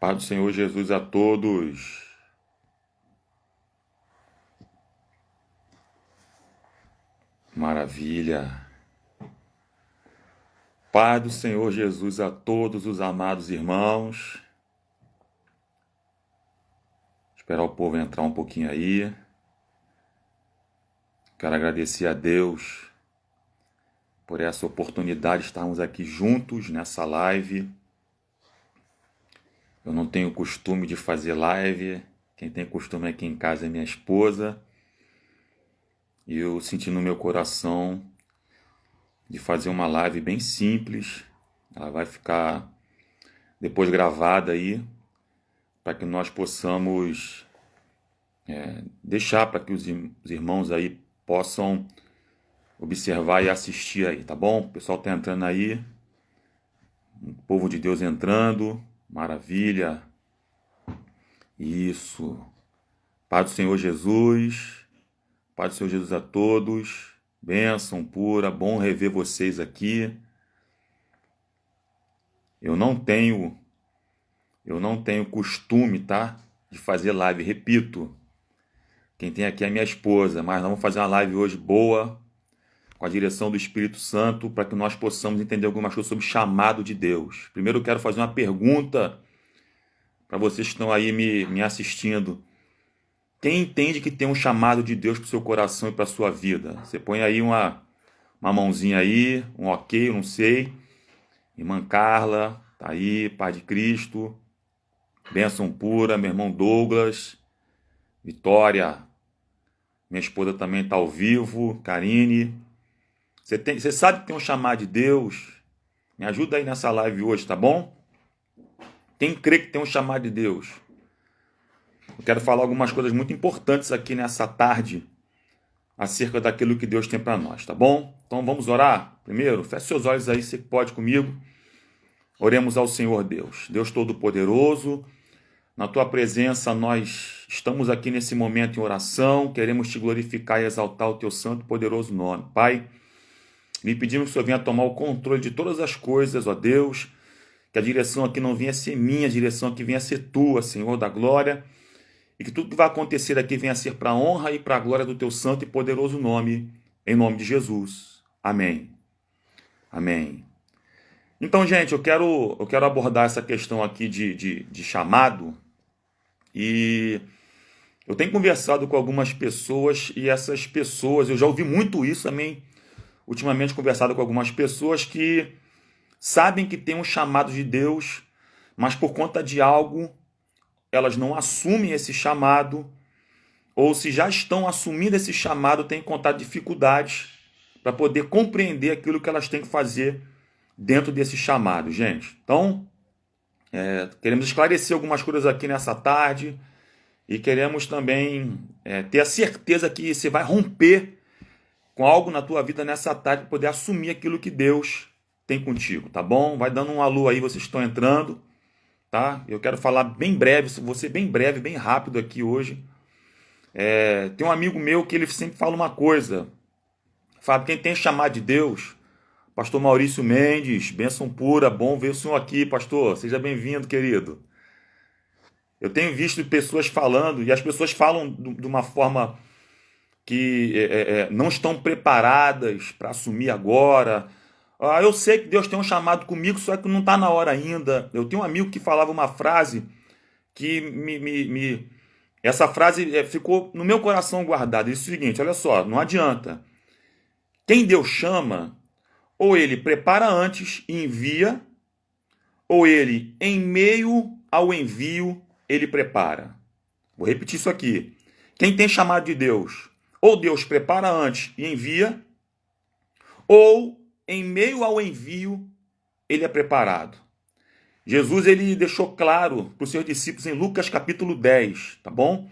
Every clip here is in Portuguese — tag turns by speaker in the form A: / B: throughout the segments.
A: Paz do Senhor Jesus a todos. Maravilha. Paz do Senhor Jesus a todos os amados irmãos. Esperar o povo entrar um pouquinho aí. Quero agradecer a Deus por essa oportunidade de estarmos aqui juntos nessa live. Eu não tenho costume de fazer live. Quem tem costume aqui em casa é minha esposa. E eu senti no meu coração de fazer uma live bem simples. Ela vai ficar depois gravada aí, para que nós possamos deixar para que os irmãos aí possam observar e assistir aí, tá bom? O pessoal tá entrando aí, o povo de Deus entrando, maravilha. Isso. Paz do Senhor Jesus. Paz do Senhor Jesus a todos. Bênção pura, bom rever vocês aqui. Eu não tenho costume, tá? De fazer live, repito. Quem tem aqui é a minha esposa, mas nós vamos fazer uma live hoje boa, com a direção do Espírito Santo, para que nós possamos entender algumas coisas sobre o chamado de Deus. Primeiro eu quero fazer uma pergunta para vocês que estão aí me assistindo. Quem entende que tem um chamado de Deus para o seu coração e para a sua vida? Você põe aí uma mãozinha aí, um ok, eu não sei. Irmã Carla, tá aí, Pai de Cristo. Bênção pura, meu irmão Douglas. Vitória, minha esposa também está ao vivo. Karine. Você sabe que tem um chamado de Deus? Me ajuda aí nessa live hoje, tá bom? Quem crê que tem um chamado de Deus? Eu quero falar algumas coisas muito importantes aqui nessa tarde acerca daquilo que Deus tem para nós, tá bom? Então vamos orar? Primeiro, feche seus olhos aí, você pode comigo. Oremos ao Senhor Deus. Deus Todo-Poderoso, na Tua presença nós estamos aqui nesse momento em oração, queremos Te glorificar e exaltar o Teu santo e poderoso nome. Pai, lhe pedimos que o Senhor venha tomar o controle de todas as coisas, ó Deus, que a direção aqui não venha ser minha, a direção aqui venha ser Tua, Senhor da glória, e que tudo que vai acontecer aqui venha ser para a honra e para a glória do Teu santo e poderoso nome, em nome de Jesus. Amém. Amém. Então, gente, eu quero abordar essa questão aqui de chamado, e eu tenho conversado com algumas pessoas, e essas pessoas, eu já ouvi muito isso também, ultimamente conversado com algumas pessoas que sabem que tem um chamado de Deus, mas por conta de algo, elas não assumem esse chamado, ou se já estão assumindo esse chamado, têm encontrado dificuldades para poder compreender aquilo que elas têm que fazer dentro desse chamado, gente. Então, queremos esclarecer algumas coisas aqui nessa tarde e queremos também ter a certeza que você vai romper com algo na tua vida nessa tarde para poder assumir aquilo que Deus tem contigo, tá bom? Vai dando um alô aí, vocês estão entrando, tá? Eu quero falar bem breve, vou ser bem breve, bem rápido aqui hoje. Tem um amigo meu que ele sempre fala uma coisa, Fábio, quem tem chamado de Deus, pastor Maurício Mendes, bênção pura, bom ver o senhor aqui, pastor, seja bem-vindo, querido. Eu tenho visto pessoas falando, e as pessoas falam de uma forma que não estão preparadas para assumir agora. Eu sei que Deus tem um chamado comigo, só que não está na hora ainda. Eu tenho um amigo que falava uma frase que essa frase ficou no meu coração guardada. Ele disse o seguinte, olha só, não adianta. Quem Deus chama, ou ele prepara antes e envia, ou ele, em meio ao envio, ele prepara. Vou repetir isso aqui. Quem tem chamado de Deus, ou Deus prepara antes e envia, ou em meio ao envio, ele é preparado. Jesus ele deixou claro para os seus discípulos em Lucas capítulo 10, tá bom?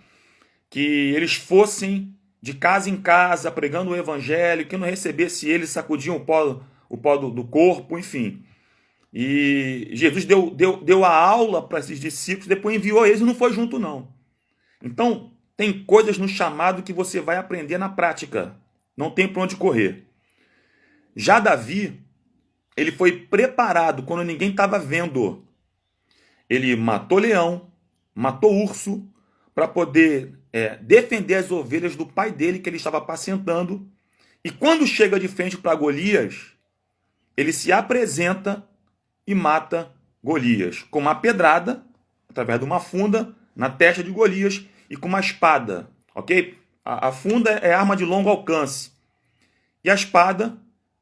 A: Que eles fossem de casa em casa pregando o evangelho, que não recebesse ele, sacudiam o pó do corpo, enfim. E Jesus deu a aula para esses discípulos, depois enviou eles e não foi junto não. Então, tem coisas no chamado que você vai aprender na prática. Não tem para onde correr. Já Davi, ele foi preparado quando ninguém estava vendo. ele matou leão, matou urso, para poder defender as ovelhas do pai dele, que ele estava apacentando. E quando chega de frente para Golias, ele se apresenta e mata Golias com uma pedrada, através de uma funda, na testa de Golias, e com uma espada, ok? A funda é arma de longo alcance, e a espada,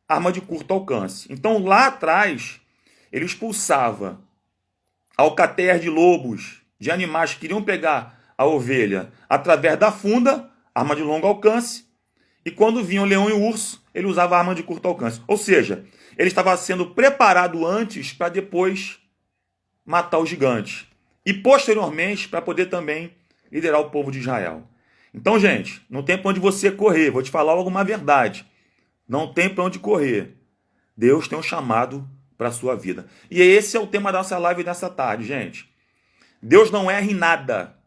A: arma de curto alcance. Então, lá atrás, ele expulsava alcateia de lobos, de animais que queriam pegar a ovelha através da funda, arma de longo alcance, e quando vinham o leão e o urso, ele usava arma de curto alcance. Ou seja, ele estava sendo preparado antes para depois matar os gigantes. E posteriormente para poder também liderar o povo de Israel. Então, gente, não tem para onde você correr. Vou te falar logo uma verdade. Não tem para onde correr. Deus tem um chamado para a sua vida. E esse é o tema da nossa live dessa tarde, gente. Deus não erra em nada.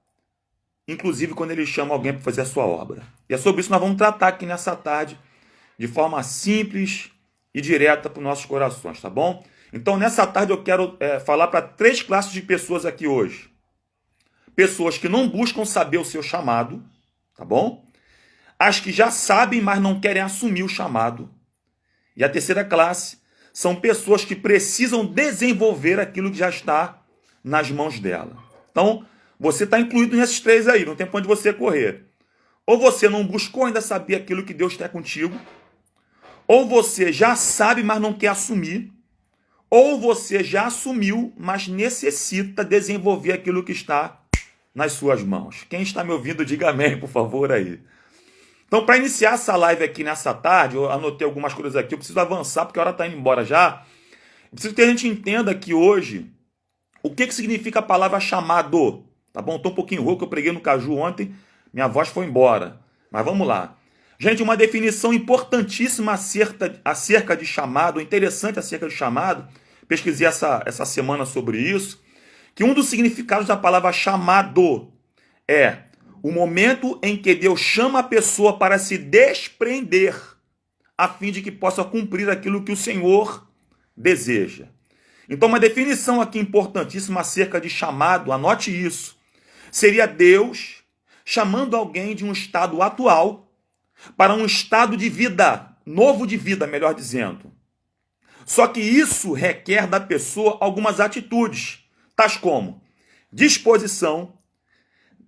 A: Inclusive quando ele chama alguém para fazer a sua obra. E é sobre isso que nós vamos tratar aqui nessa tarde, de forma simples e direta para os nossos corações, tá bom? Então, nessa tarde eu quero falar para 3 classes de pessoas aqui hoje. Pessoas que não buscam saber o seu chamado, tá bom? As que já sabem, mas não querem assumir o chamado. E a terceira classe são pessoas que precisam desenvolver aquilo que já está nas mãos dela. Então, você está incluído nesses 3 aí, não tem para onde você correr. Ou você não buscou ainda saber aquilo que Deus quer contigo, ou você já sabe, mas não quer assumir, ou você já assumiu, mas necessita desenvolver aquilo que está nas suas mãos. Quem está me ouvindo, diga amém, por favor, aí. Então, para iniciar essa live aqui nessa tarde, eu anotei algumas coisas aqui, eu preciso avançar, porque a hora está indo embora já. Eu preciso que a gente entenda aqui hoje o que significa a palavra chamado. Tá bom? Estou um pouquinho rouco, eu preguei no Caju ontem, minha voz foi embora. Mas vamos lá. Gente, uma definição importantíssima acerca de chamado, interessante acerca de chamado, pesquisei essa semana sobre isso, que um dos significados da palavra chamado é o momento em que Deus chama a pessoa para se desprender, a fim de que possa cumprir aquilo que o Senhor deseja. Então, uma definição aqui importantíssima acerca de chamado, anote isso, seria Deus chamando alguém de um estado atual para um estado de vida, novo de vida, melhor dizendo. Só que isso requer da pessoa algumas atitudes, tais como disposição,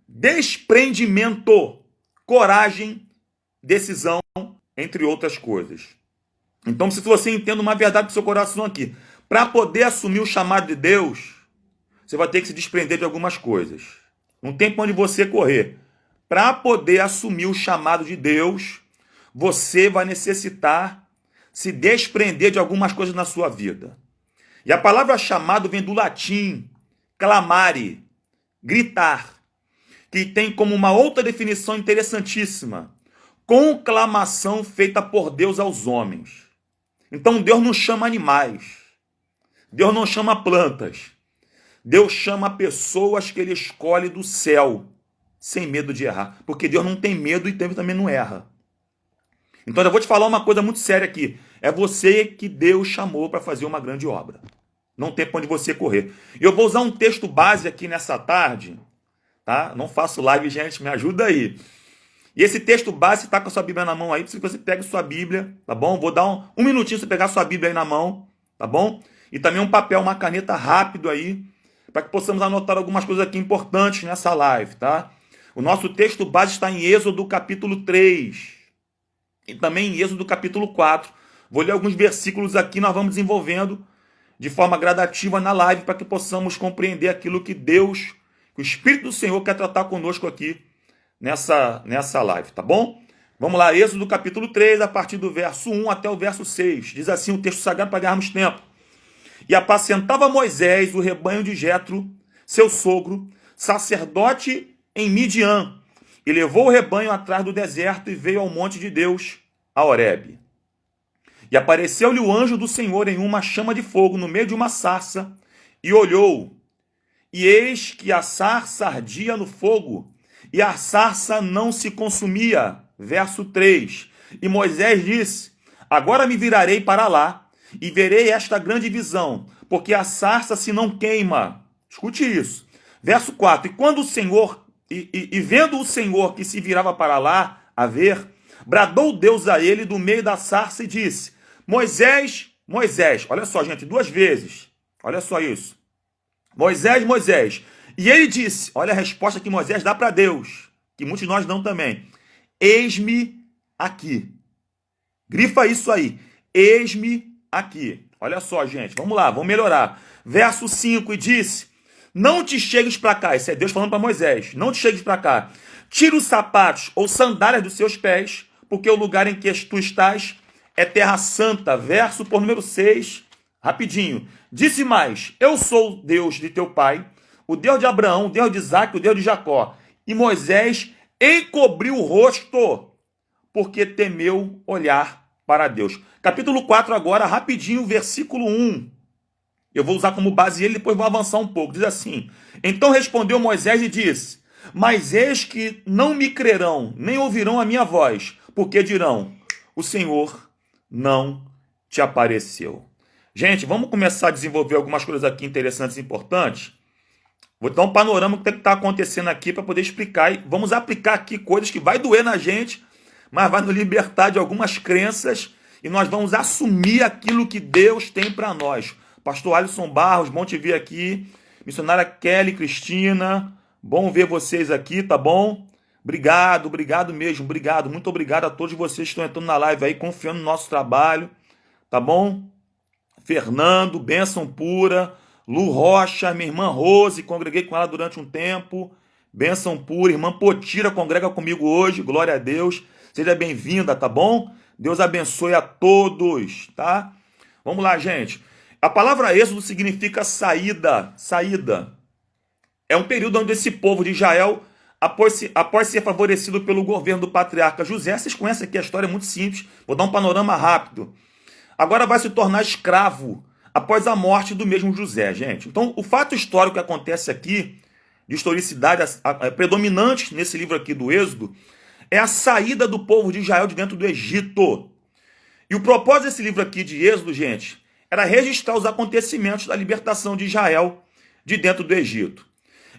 A: desprendimento, coragem, decisão, entre outras coisas. Então, se você entende uma verdade do seu coração aqui, para poder assumir o chamado de Deus, você vai ter que se desprender de algumas coisas. Não tem para onde você correr. Para poder assumir o chamado de Deus, você vai necessitar se desprender de algumas coisas na sua vida. E a palavra chamado vem do latim clamare, gritar, que tem como uma outra definição interessantíssima, conclamação feita por Deus aos homens. Então Deus não chama animais, Deus não chama plantas, Deus chama pessoas que Ele escolhe do céu, sem medo de errar, porque Deus não tem medo e também não erra. Então eu vou te falar uma coisa muito séria aqui, é você que Deus chamou para fazer uma grande obra. Não tem para onde você correr. Eu vou usar um texto base aqui nessa tarde, tá? Não faço live, gente, me ajuda aí. E esse texto base, está com a sua Bíblia na mão aí, preciso que você pegue sua Bíblia, tá bom? Vou dar um minutinho para você pegar sua Bíblia aí na mão, tá bom? E também um papel, uma caneta rápido aí, para que possamos anotar algumas coisas aqui importantes nessa live, tá? O nosso texto base está em Êxodo capítulo 3 e também em Êxodo capítulo 4. Vou ler alguns versículos aqui, nós vamos desenvolvendo de forma gradativa na live para que possamos compreender aquilo que Deus, que o Espírito do Senhor quer tratar conosco aqui nessa live, tá bom? Vamos lá, Êxodo capítulo 3, a partir do verso 1 até o verso 6. Diz assim o texto sagrado para ganharmos tempo. E apacentava Moisés o rebanho de Jetro, seu sogro, sacerdote em Midian, e levou o rebanho atrás do deserto e veio ao monte de Deus, a Horebe. E apareceu-lhe o anjo do Senhor em uma chama de fogo no meio de uma sarça, e olhou, e eis que a sarça ardia no fogo, e a sarça não se consumia. Verso 3. E Moisés disse, agora me virarei para lá, e verei esta grande visão, porque a sarça se não queima. Escute isso. Verso 4. E quando o Senhor, e vendo o Senhor que se virava para lá a ver, bradou Deus a ele do meio da sarça e disse: Moisés, Moisés. Olha só, gente, 2 vezes. Olha só isso. Moisés, Moisés. E ele disse, olha a resposta que Moisés dá para Deus, que muitos de nós dão também. Eis-me aqui. Grifa isso aí. Eis-me aqui. Olha só, gente. Vamos lá, vamos melhorar. Verso 5. E disse: Não te chegues para cá. Isso é Deus falando para Moisés. Não te chegues para cá. Tira os sapatos ou sandálias dos seus pés, porque o lugar em que tu estás é terra santa. Verso por número 6. Rapidinho. Disse mais: Eu sou o Deus de teu pai, o Deus de Abraão, o Deus de Isaque, o Deus de Jacó. E Moisés encobriu o rosto, porque temeu olhar para Deus. Capítulo 4 agora, rapidinho, versículo 1. Eu vou usar como base ele, depois vou avançar um pouco. Diz assim: Então respondeu Moisés e disse: Mas eis que não me crerão, nem ouvirão a minha voz, porque dirão: O Senhor não te apareceu. Gente, vamos começar a desenvolver algumas coisas aqui interessantes e importantes. Vou dar um panorama do que está acontecendo aqui para poder explicar. E vamos aplicar aqui coisas que vai doer na gente, mas vai nos libertar de algumas crenças e nós vamos assumir aquilo que Deus tem para nós. Pastor Alisson Barros, bom te ver aqui. Missionária Kelly, Cristina, bom ver vocês aqui, tá bom? Obrigado, obrigado mesmo, obrigado. Muito obrigado a todos vocês que estão entrando na live aí, confiando no nosso trabalho, tá bom? Fernando, bênção pura. Lu Rocha, minha irmã Rose, congreguei com ela durante um tempo. Bênção pura. Irmã Potira congrega comigo hoje, glória a Deus. Seja bem-vinda, tá bom? Deus abençoe a todos, tá? Vamos lá, gente. A palavra êxodo significa saída, saída. É um período onde esse povo de Israel, após ser favorecido pelo governo do patriarca José, vocês conhecem aqui a história, é muito simples, vou dar um panorama rápido. Agora vai se tornar escravo após a morte do mesmo José, gente. Então, o fato histórico que acontece aqui, de historicidade predominante nesse livro aqui do Êxodo, é a saída do povo de Israel de dentro do Egito. E o propósito desse livro aqui de Êxodo, gente, era registrar os acontecimentos da libertação de Israel de dentro do Egito.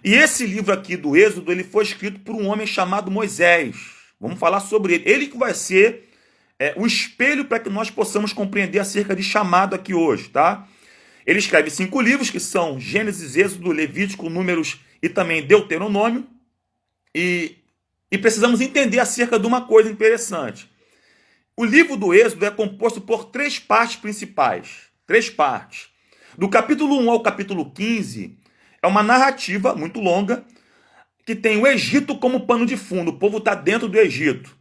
A: E esse livro aqui do Êxodo, ele foi escrito por um homem chamado Moisés. Vamos falar sobre ele. Ele que vai ser o espelho para que nós possamos compreender acerca de chamado aqui hoje, tá? Ele escreve 5 livros, que são Gênesis, Êxodo, Levítico, Números e também Deuteronômio. E precisamos entender acerca de uma coisa interessante. O livro do Êxodo é composto por 3 partes principais. 3 partes. Do capítulo 1 ao capítulo 15, é uma narrativa muito longa, que tem o Egito como pano de fundo. O povo está dentro do Egito.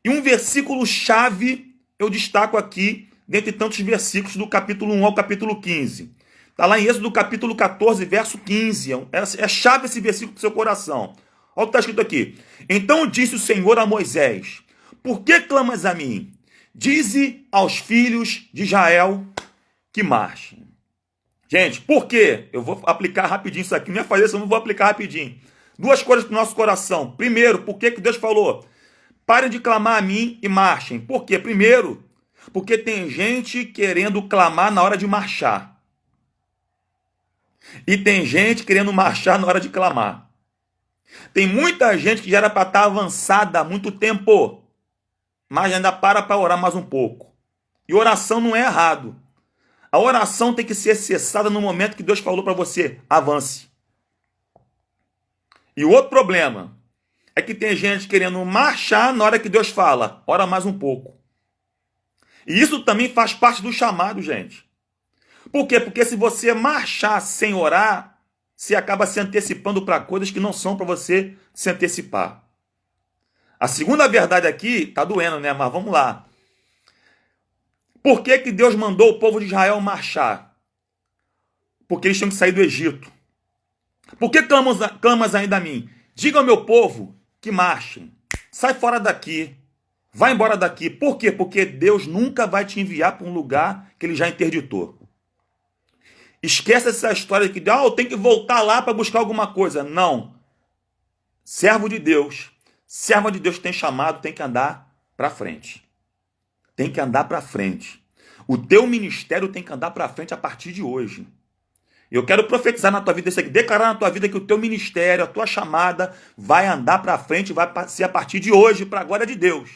A: E um versículo-chave eu destaco aqui, dentre tantos versículos do capítulo 1 ao capítulo 15. Está lá em Êxodo, capítulo 14, verso 15. É chave esse versículo para o seu coração. Olha o que está escrito aqui. Então disse o Senhor a Moisés: Por que clamas a mim? Dize aos filhos de Israel que marchem. Gente, por quê? Eu vou aplicar rapidinho isso aqui. Não ia fazer isso, eu não vou aplicar rapidinho. 2 coisas para o nosso coração. Primeiro, por que Deus falou: Parem de clamar a mim e marchem. Por quê? Primeiro, porque tem gente querendo clamar na hora de marchar. E tem gente querendo marchar na hora de clamar. Tem muita gente que já era para estar avançada há muito tempo, mas ainda para orar mais um pouco. E oração não é errado. A oração tem que ser cessada no momento que Deus falou para você: avance. E o outro problema é que tem gente querendo marchar na hora que Deus fala: ora mais um pouco. E isso também faz parte do chamado, gente. Por quê? Porque se você marchar sem orar, você acaba se antecipando para coisas que não são para você se antecipar. A segunda verdade aqui, tá doendo, né? Mas vamos lá. Por que Deus mandou o povo de Israel marchar? Porque eles tinham que sair do Egito. Por que clamas ainda a mim? Diga ao meu povo que marchem. Sai fora daqui. Vai embora daqui. Por quê? Porque Deus nunca vai te enviar para um lugar que ele já interditou. Esquece essa história de que eu tenho que voltar lá para buscar alguma coisa. Não. Servo de Deus, serva de Deus que tem chamado, tem que andar para frente. Tem que andar para frente. O teu ministério tem que andar para frente a partir de hoje. Eu quero profetizar na tua vida isso aqui, declarar na tua vida que o teu ministério, a tua chamada vai andar para frente, vai ser a partir de hoje, para a glória de Deus.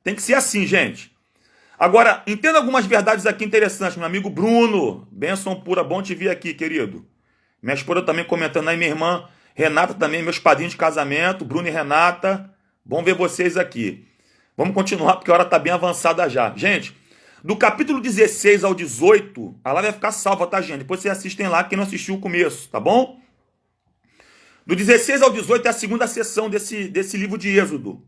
A: Tem que ser assim, gente. Agora, entenda algumas verdades aqui interessantes. Meu amigo Bruno, bênção pura, bom te ver aqui, querido. Minha esposa também comentando aí, minha irmã Renata também, meus padrinhos de casamento, Bruno e Renata. Bom ver vocês aqui. Vamos continuar, porque a hora está bem avançada já. Gente, do capítulo 16 ao 18, a live vai ficar salva, tá, gente? Depois vocês assistem lá, quem não assistiu o começo, tá bom? Do 16 ao 18 é a segunda sessão desse livro de Êxodo,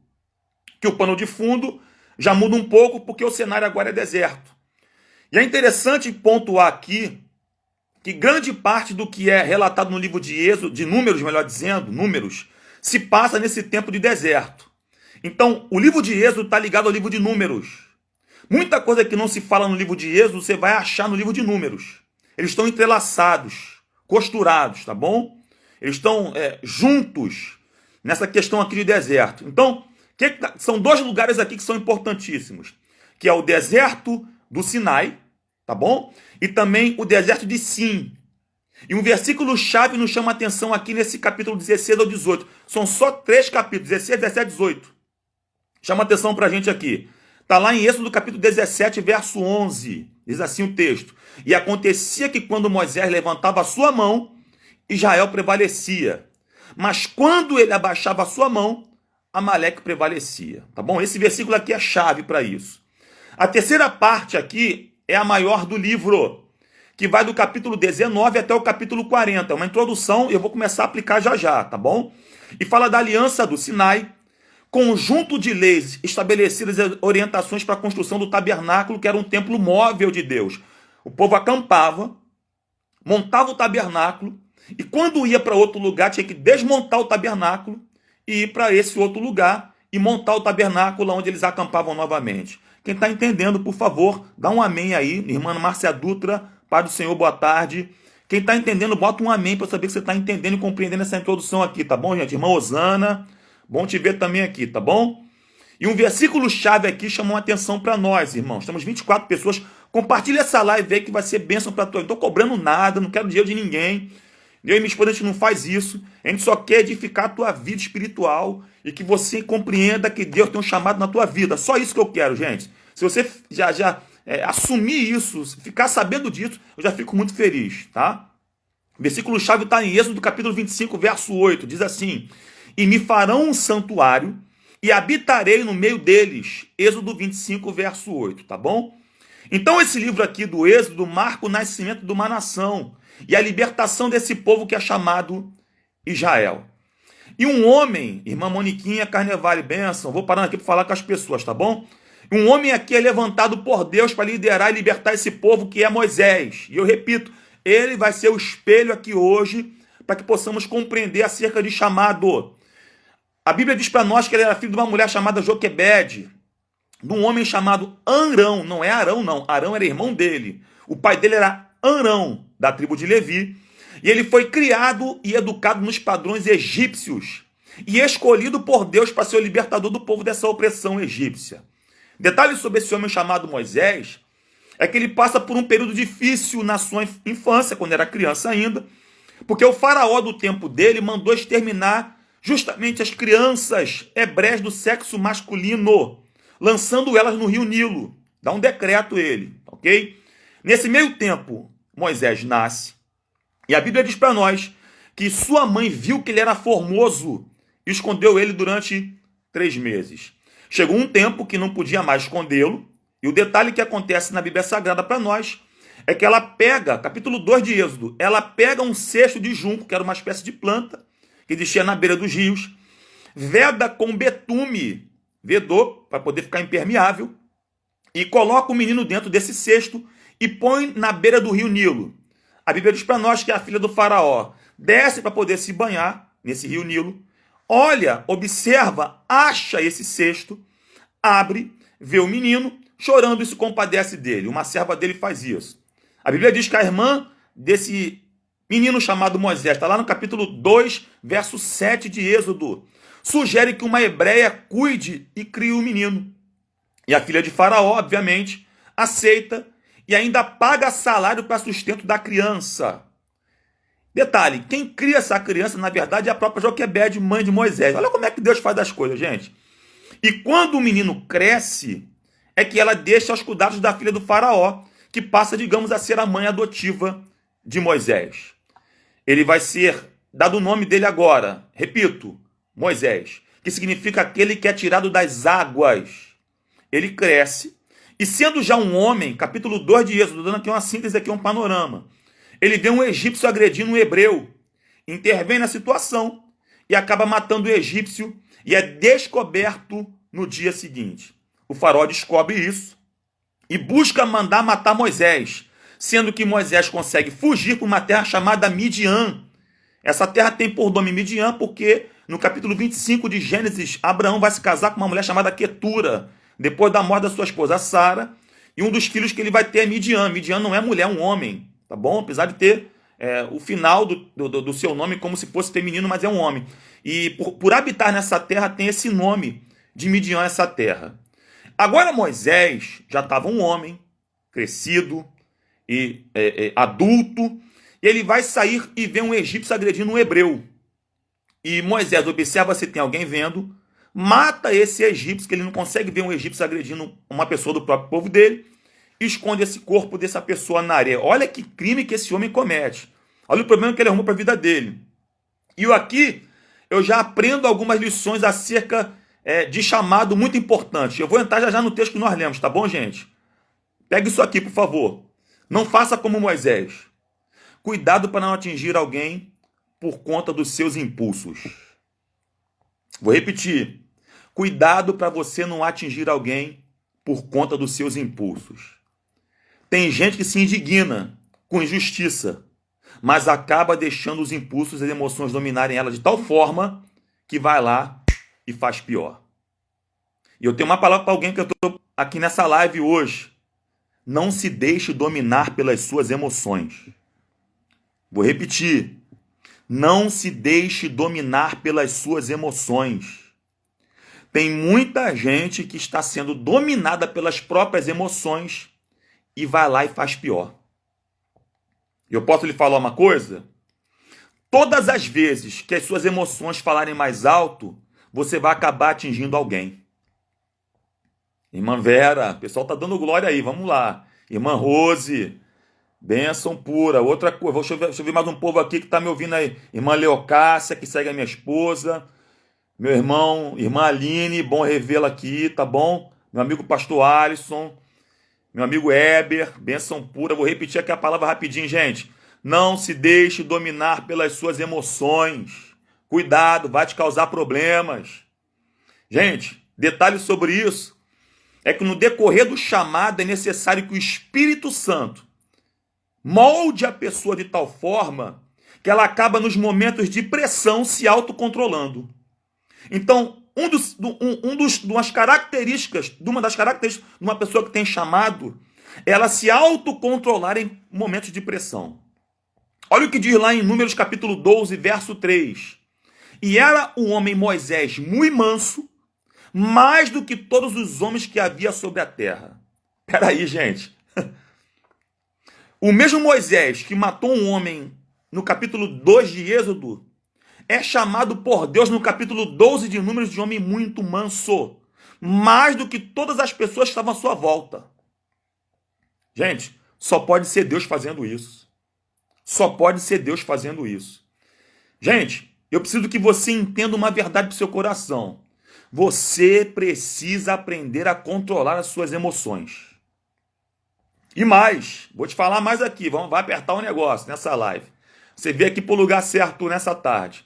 A: que o pano de fundo já muda um pouco, porque o cenário agora é deserto. E é interessante pontuar aqui que grande parte do que é relatado no livro de Êxodo, de Números, melhor dizendo, Números, se passa nesse tempo de deserto. Então, o livro de Êxodo está ligado ao livro de Números. Muita coisa que não se fala no livro de Êxodo, você vai achar no livro de Números. Eles estão entrelaçados, costurados, tá bom? Eles estão juntos nessa questão aqui de deserto. Então, são dois lugares aqui que são importantíssimos, que é o deserto do Sinai, tá bom? E também o deserto de Sim. E um versículo-chave nos chama a atenção aqui nesse capítulo 16 ao 18. São só 3 capítulos, 16, 17, 18. Chama a atenção pra gente aqui. Está lá em Êxodo capítulo 17, verso 11. Diz assim o texto. E acontecia que quando Moisés levantava a sua mão, Israel prevalecia. Mas quando ele abaixava a sua mão, Amaleque prevalecia. Tá bom? Esse versículo aqui é chave para isso. A terceira parte aqui é a maior do livro, que vai do capítulo 19 até o capítulo 40. É uma introdução e eu vou começar a aplicar já já, tá bom? E fala da aliança do Sinai, conjunto de leis estabelecidas e orientações para a construção do tabernáculo, que era um templo móvel de Deus. O povo acampava, montava o tabernáculo, e quando ia para outro lugar, tinha que desmontar o tabernáculo e ir para esse outro lugar e montar o tabernáculo onde eles acampavam novamente. Quem está entendendo, por favor, dá um amém aí. Irmã Márcia Dutra, Pai do Senhor, boa tarde. Quem está entendendo, bota um amém para saber que você está entendendo e compreendendo essa introdução aqui, tá bom, gente? Irmã Osana, bom te ver também aqui, tá bom? E um versículo-chave aqui chamou a atenção para nós, irmãos. Temos 24 pessoas. Compartilha essa live aí que vai ser bênção para tu. Não estou cobrando nada, não quero dinheiro de ninguém. Eu e minha esposa, a gente não faz isso. A gente só quer edificar a tua vida espiritual e que você compreenda que Deus tem um chamado na tua vida. Só isso que eu quero, gente. Se você já assumir isso, ficar sabendo disso, eu já fico muito feliz, tá? O versículo-chave está em Êxodo, capítulo 25, verso 8. Diz assim: e me farão um santuário e habitarei no meio deles. Êxodo 25, verso 8, tá bom? Então esse livro aqui do Êxodo marca o nascimento de uma nação e a libertação desse povo que é chamado Israel. E um homem, irmã Moniquinha Carnevale, bênção, vou parando aqui para falar com as pessoas, tá bom? Um homem aqui é levantado por Deus para liderar e libertar esse povo que é Moisés. E eu repito, ele vai ser o espelho aqui hoje para que possamos compreender acerca de chamado. A Bíblia diz para nós que ele era filho de uma mulher chamada Joquebede, de um homem chamado Arão. Não é Arão, não. Arão era irmão dele. O pai dele era Arão, da tribo de Levi. E ele foi criado e educado nos padrões egípcios e escolhido por Deus para ser o libertador do povo dessa opressão egípcia. Detalhe sobre esse homem chamado Moisés é que ele passa por um período difícil na sua infância, quando era criança ainda, porque o faraó do tempo dele mandou exterminar justamente as crianças hebreias do sexo masculino, lançando elas no rio Nilo. Dá um decreto ele, ok? Nesse meio tempo, Moisés nasce, e a Bíblia diz para nós que sua mãe viu que ele era formoso e escondeu ele durante 3 meses. Chegou um tempo que não podia mais escondê-lo, e o detalhe que acontece na Bíblia Sagrada para nós é que ela pega, capítulo 2 de Êxodo, ela pega um cesto de junco, que era uma espécie de planta, que existia na beira dos rios, veda com betume, vedou, para poder ficar impermeável, e coloca o menino dentro desse cesto e põe na beira do rio Nilo. A Bíblia diz para nós que a filha do faraó desce para poder se banhar nesse rio Nilo, olha, observa, acha esse cesto, abre, vê o menino chorando e se compadece dele. Uma serva dele faz isso. A Bíblia diz que a irmã desse menino chamado Moisés, está lá no capítulo 2, verso 7 de Êxodo, sugere que uma hebreia cuide e crie o menino. E a filha de Faraó, obviamente, aceita e ainda paga salário para sustento da criança. Detalhe, quem cria essa criança, na verdade, é a própria Joquebede, mãe de Moisés. Olha como é que Deus faz as coisas, gente. E quando o menino cresce, é que ela deixa aos cuidados da filha do faraó, que passa, digamos, a ser a mãe adotiva de Moisés. Ele vai ser dado o nome dele agora, repito, Moisés, que significa aquele que é tirado das águas. Ele cresce, e sendo já um homem, capítulo 2 de Êxodo, dando aqui uma síntese, aqui um panorama, ele vê um egípcio agredindo um hebreu, intervém na situação e acaba matando o egípcio e é descoberto no dia seguinte. O faraó descobre isso e busca mandar matar Moisés, sendo que Moisés consegue fugir para uma terra chamada Midian. Essa terra tem por nome Midian porque no capítulo 25 de Gênesis, Abraão vai se casar com uma mulher chamada Quetura, depois da morte da sua esposa Sara, e um dos filhos que ele vai ter é Midian. Midian não é mulher, é um homem, tá bom? Apesar de ter o final do seu nome como se fosse feminino, mas é um homem. E por habitar nessa terra tem esse nome de Midian, essa terra. Agora Moisés já estava um homem, crescido e adulto, e ele vai sair e vê um egípcio agredindo um hebreu. E Moisés observa se tem alguém vendo, mata esse egípcio, que ele não consegue ver um egípcio agredindo uma pessoa do próprio povo dele, e esconde esse corpo dessa pessoa na areia. Olha que crime que esse homem comete. Olha o problema que ele arrumou para a vida dele. E aqui eu já aprendo algumas lições acerca de chamado muito importante. Eu vou entrar já no texto que nós lemos, tá bom, gente? Pegue isso aqui, por favor. Não faça como Moisés. Cuidado para não atingir alguém por conta dos seus impulsos. Vou repetir. Cuidado para você não atingir alguém por conta dos seus impulsos. Tem gente que se indigna com injustiça, mas acaba deixando os impulsos e as emoções dominarem ela de tal forma que vai lá e faz pior. E eu tenho uma palavra para alguém que eu estou aqui nessa live hoje. Não se deixe dominar pelas suas emoções. Vou repetir. Não se deixe dominar pelas suas emoções. Tem muita gente que está sendo dominada pelas próprias emoções e vai lá e faz pior. Eu posso lhe falar uma coisa? Todas as vezes que as suas emoções falarem mais alto, você vai acabar atingindo alguém. Irmã Vera, o pessoal está dando glória aí, vamos lá. Irmã Rose, bênção pura. Outra coisa, deixa eu ver mais um povo aqui que está me ouvindo aí. Irmã Leocácia, que segue a minha esposa. Meu irmão, irmã Aline, bom revê-la aqui, tá bom? Meu amigo pastor Alisson, meu amigo Heber, bênção pura. Vou repetir aqui a palavra rapidinho, gente. Não se deixe dominar pelas suas emoções. Cuidado, vai te causar problemas. Gente, detalhe sobre isso é que no decorrer do chamado é necessário que o Espírito Santo molde a pessoa de tal forma que ela acaba nos momentos de pressão se autocontrolando. Então, uma das características de uma pessoa que tem chamado é ela se autocontrolar em momentos de pressão. Olha o que diz lá em Números capítulo 12, verso 3. E era o homem Moisés muito manso, mais do que todos os homens que havia sobre a terra. Peraí, gente. O mesmo Moisés que matou um homem no capítulo 2 de Êxodo é chamado por Deus no capítulo 12 de Números de homem muito manso, mais do que todas as pessoas que estavam à sua volta. Gente, só pode ser Deus fazendo isso. Só pode ser Deus fazendo isso. Gente, eu preciso que você entenda uma verdade para o seu coração. Você precisa aprender a controlar as suas emoções. E mais, vou te falar mais aqui, vai apertar o negócio nessa live. Você veio aqui para o lugar certo nessa tarde.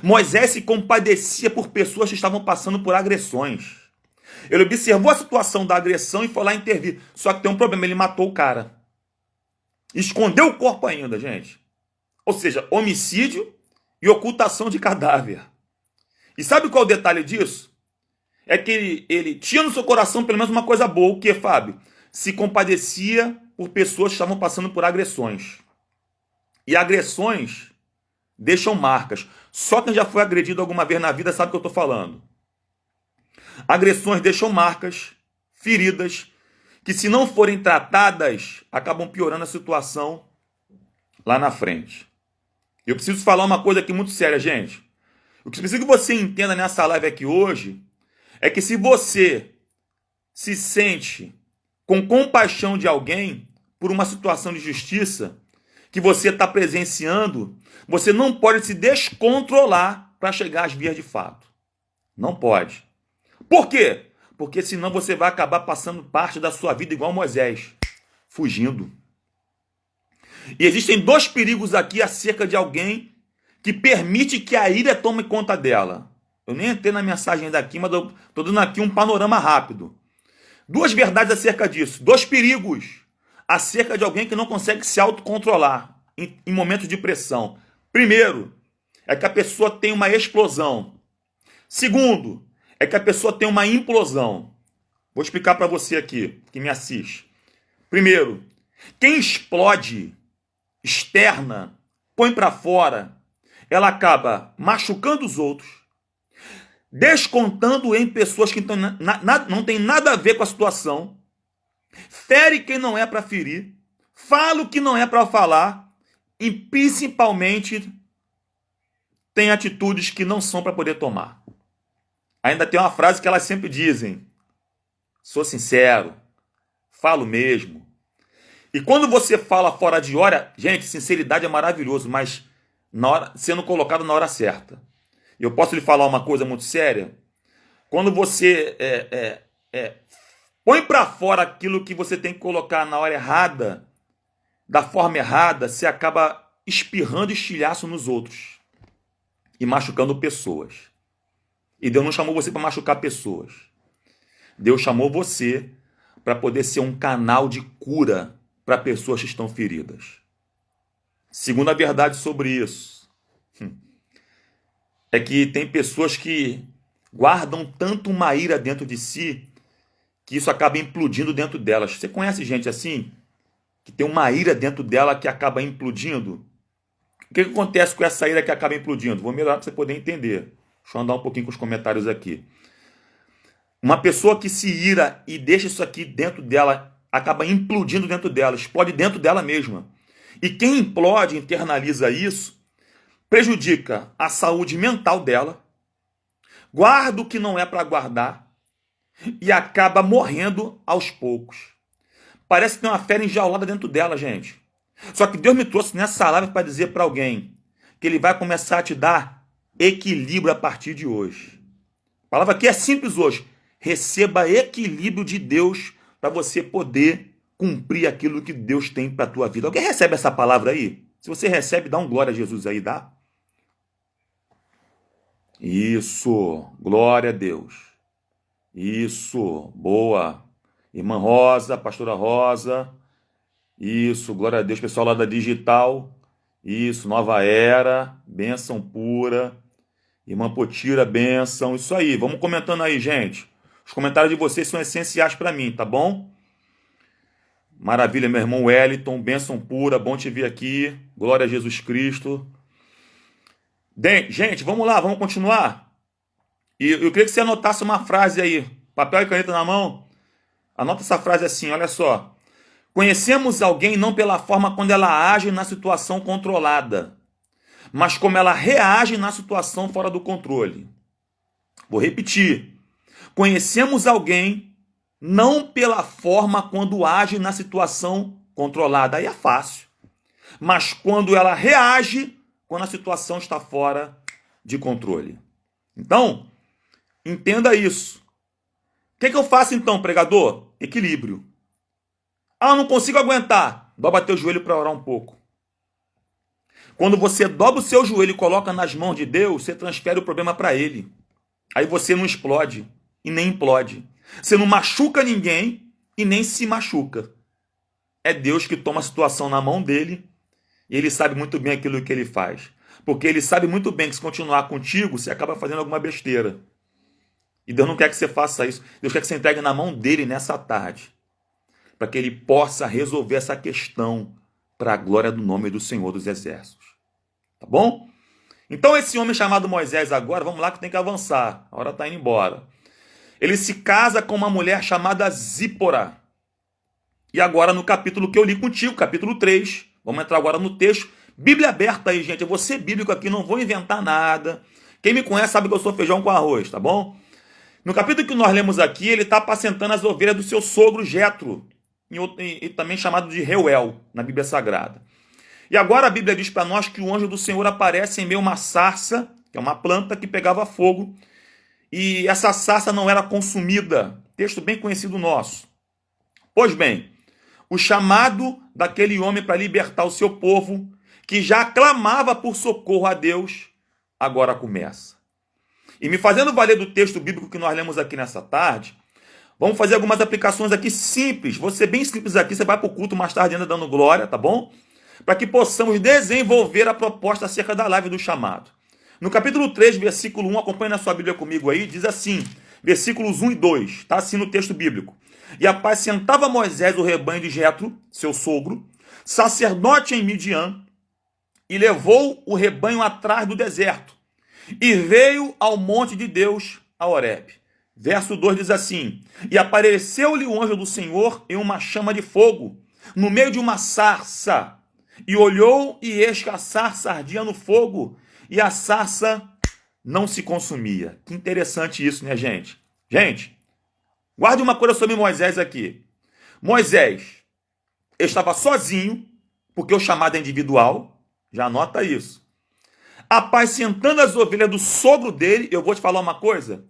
A: Moisés se compadecia por pessoas que estavam passando por agressões. Ele observou a situação da agressão e foi lá intervir. Só que tem um problema, ele matou o cara. Escondeu o corpo ainda, gente. Ou seja, homicídio e ocultação de cadáver. E sabe qual é o detalhe disso? É que ele tinha no seu coração pelo menos uma coisa boa. O que, Fábio? Se compadecia por pessoas que estavam passando por agressões. E agressões deixam marcas. Só quem já foi agredido alguma vez na vida sabe o que eu estou falando. Agressões deixam marcas, feridas, que, se não forem tratadas, acabam piorando a situação lá na frente. Eu preciso falar uma coisa aqui muito séria, gente. O que eu preciso que você entenda nessa live aqui hoje é que, se você se sente com compaixão de alguém por uma situação de justiça que você está presenciando, você não pode se descontrolar para chegar às vias de fato. Não pode. Por quê? Porque senão você vai acabar passando parte da sua vida igual Moisés, fugindo. E existem dois perigos aqui acerca de alguém que permite que a ira tome conta dela. Eu nem entrei na mensagem daqui, mas estou dando aqui um panorama rápido. Duas verdades acerca disso. Dois perigos acerca de alguém que não consegue se autocontrolar em momentos de pressão. Primeiro, é que a pessoa tem uma explosão. Segundo, é que a pessoa tem uma implosão. Vou explicar para você aqui, que me assiste. Primeiro, quem explode, externa, põe para fora, ela acaba machucando os outros, descontando em pessoas que não tem nada a ver com a situação, fere quem não é para ferir, fala o que não é para falar e, principalmente, tem atitudes que não são para poder tomar. Ainda tem uma frase que elas sempre dizem: sou sincero, falo mesmo. E quando você fala fora de hora, gente, sinceridade é maravilhoso, mas sendo colocado na hora certa. E eu posso lhe falar uma coisa muito séria? Quando você põe para fora aquilo que você tem que colocar na hora errada, da forma errada, você acaba espirrando estilhaço nos outros e machucando pessoas. E Deus não chamou você para machucar pessoas. Deus chamou você para poder ser um canal de cura para pessoas que estão feridas. Segunda verdade sobre isso é que tem pessoas que guardam tanto uma ira dentro de si que isso acaba implodindo dentro delas. Você conhece gente assim? Que tem uma ira dentro dela que acaba implodindo? O que acontece com essa ira que acaba implodindo? Vou melhorar para você poder entender. Deixa eu andar um pouquinho com os comentários aqui. Uma pessoa que se ira e deixa isso aqui dentro dela, acaba implodindo dentro dela, explode dentro dela mesma. E quem implode, internaliza isso, prejudica a saúde mental dela, guarda o que não é para guardar e acaba morrendo aos poucos. Parece que tem uma fera enjaulada dentro dela, gente. Só que Deus me trouxe nessa live para dizer para alguém que Ele vai começar a te dar equilíbrio a partir de hoje. A palavra aqui é simples hoje. Receba equilíbrio de Deus para você poder cumprir aquilo que Deus tem para a tua vida. Alguém recebe essa palavra aí? Se você recebe, dá um glória a Jesus aí, dá? Isso, glória a Deus. Isso, boa. Irmã Rosa, pastora Rosa. Isso, glória a Deus, pessoal lá da Digital. Isso, Nova Era, bênção pura. Irmã Potira, bênção. Isso aí, vamos comentando aí, gente. Os comentários de vocês são essenciais para mim, tá bom? Maravilha, meu irmão Wellington, bênção pura, bom te ver aqui. Glória a Jesus Cristo. Gente, vamos lá, vamos continuar? E eu queria que você anotasse uma frase aí, papel e caneta na mão. Anota essa frase assim, olha só. Conhecemos alguém não pela forma quando ela age na situação controlada, mas como ela reage na situação fora do controle. Vou repetir. Conhecemos alguém não pela forma quando age na situação controlada. Aí é fácil. Mas quando ela reage quando a situação está fora de controle. Então, entenda isso. O que eu faço então, pregador? Equilíbrio. Ah, eu não consigo aguentar. Dobra teu joelho para orar um pouco. Quando você dobra o seu joelho e coloca nas mãos de Deus, você transfere o problema para Ele. Aí você não explode e nem implode. Você não machuca ninguém e nem se machuca. É Deus que toma a situação na mão dele e Ele sabe muito bem aquilo que Ele faz. Porque Ele sabe muito bem que se continuar contigo, você acaba fazendo alguma besteira. E Deus não quer que você faça isso. Deus quer que você entregue na mão dele nessa tarde. Para que Ele possa resolver essa questão para a glória do nome do Senhor dos Exércitos. Tá bom? Então esse homem chamado Moisés agora, vamos lá que tem que avançar. A hora está indo embora. Ele se casa com uma mulher chamada Zípora. E agora no capítulo que eu li contigo, capítulo 3, vamos entrar agora no texto. Bíblia aberta aí, gente. Eu vou ser bíblico aqui, não vou inventar nada. Quem me conhece sabe que eu sou feijão com arroz, tá bom? No capítulo que nós lemos aqui, ele está apacentando as ovelhas do seu sogro Jetro, e também chamado de Reuel, na Bíblia Sagrada. E agora a Bíblia diz para nós que o anjo do Senhor aparece em meio a uma sarça, que é uma planta que pegava fogo, e essa sarça não era consumida. Texto bem conhecido nosso. Pois bem, o chamado daquele homem para libertar o seu povo, que já clamava por socorro a Deus, agora começa. E me fazendo valer do texto bíblico que nós lemos aqui nessa tarde, vamos fazer algumas aplicações aqui simples. Vou ser bem simples aqui, você vai para o culto mais tarde ainda dando glória, tá bom? Para que possamos desenvolver a proposta acerca da live do chamado. No capítulo 3, versículo 1, acompanhe na sua Bíblia comigo aí, diz assim, versículos 1 e 2, está assim no texto bíblico. E apacentava Moisés o rebanho de Jetro, seu sogro, sacerdote em Midian, e levou o rebanho atrás do deserto, e veio ao monte de Deus, a Horebe. Verso 2 diz assim, e apareceu-lhe o anjo do Senhor em uma chama de fogo, no meio de uma sarça, e olhou, e eis que a sarça ardia no fogo, e a sarça não se consumia. Que interessante isso, né, gente? Gente, guarde uma coisa sobre Moisés aqui. Moisés estava sozinho, porque o chamado é individual, já anota isso. Apacentando as ovelhas do sogro dele, eu vou te falar uma coisa,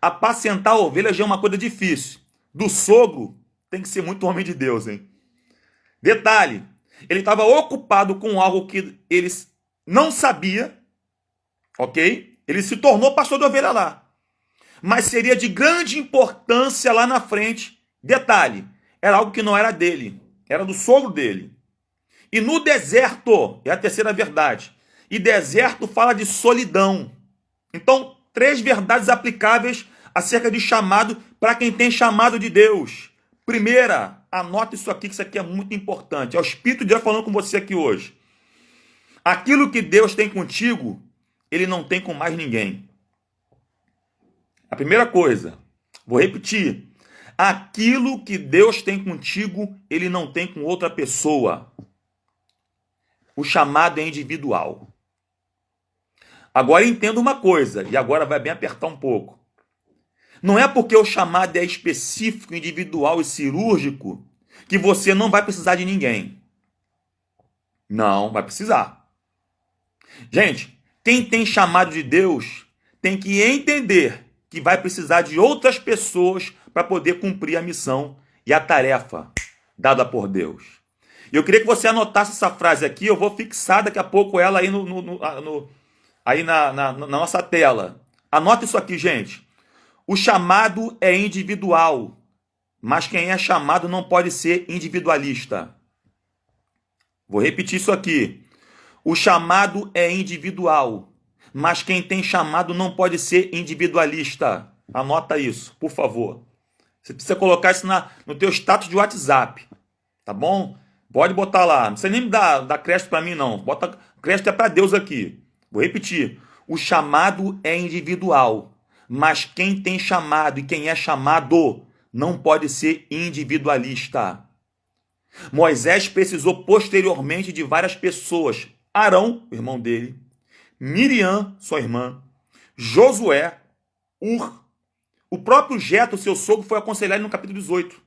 A: apacentar a ovelha já é uma coisa difícil. Do sogro, tem que ser muito homem de Deus, hein? Detalhe, ele estava ocupado com algo que ele não sabia, ok? Ele se tornou pastor de ovelha lá. Mas seria de grande importância lá na frente. Detalhe, era algo que não era dele, era do sogro dele. E no deserto, é a terceira verdade, e deserto fala de solidão. Então, 3 verdades aplicáveis acerca de chamado para quem tem chamado de Deus. Primeira, anota isso aqui, que isso aqui é muito importante. É o Espírito de Deus falando com você aqui hoje. Aquilo que Deus tem contigo, Ele não tem com mais ninguém. A primeira coisa, vou repetir. Aquilo que Deus tem contigo, Ele não tem com outra pessoa. O chamado é individual. Agora entenda uma coisa, e agora vai bem apertar um pouco. Não é porque o chamado é específico, individual e cirúrgico que você não vai precisar de ninguém. Não, vai precisar. Gente, quem tem chamado de Deus tem que entender que vai precisar de outras pessoas para poder cumprir a missão e a tarefa dada por Deus. Eu queria que você anotasse essa frase aqui, eu vou fixar daqui a pouco ela aí aí na nossa tela. Anota isso aqui, gente. O chamado é individual, mas quem é chamado não pode ser individualista. Vou repetir isso aqui. O chamado é individual, mas quem tem chamado não pode ser individualista. Anota isso, por favor. Você precisa colocar isso no teu status de WhatsApp, tá bom? Pode botar lá. Não precisa nem dar crédito para mim, não. Bota crédito é para Deus aqui. Vou repetir. O chamado é individual, mas quem tem chamado e quem é chamado não pode ser individualista. Moisés precisou posteriormente de várias pessoas. Arão, o irmão dele, Miriam, sua irmã, Josué, o próprio Jetro, seu sogro, foi aconselhar ele no capítulo 18.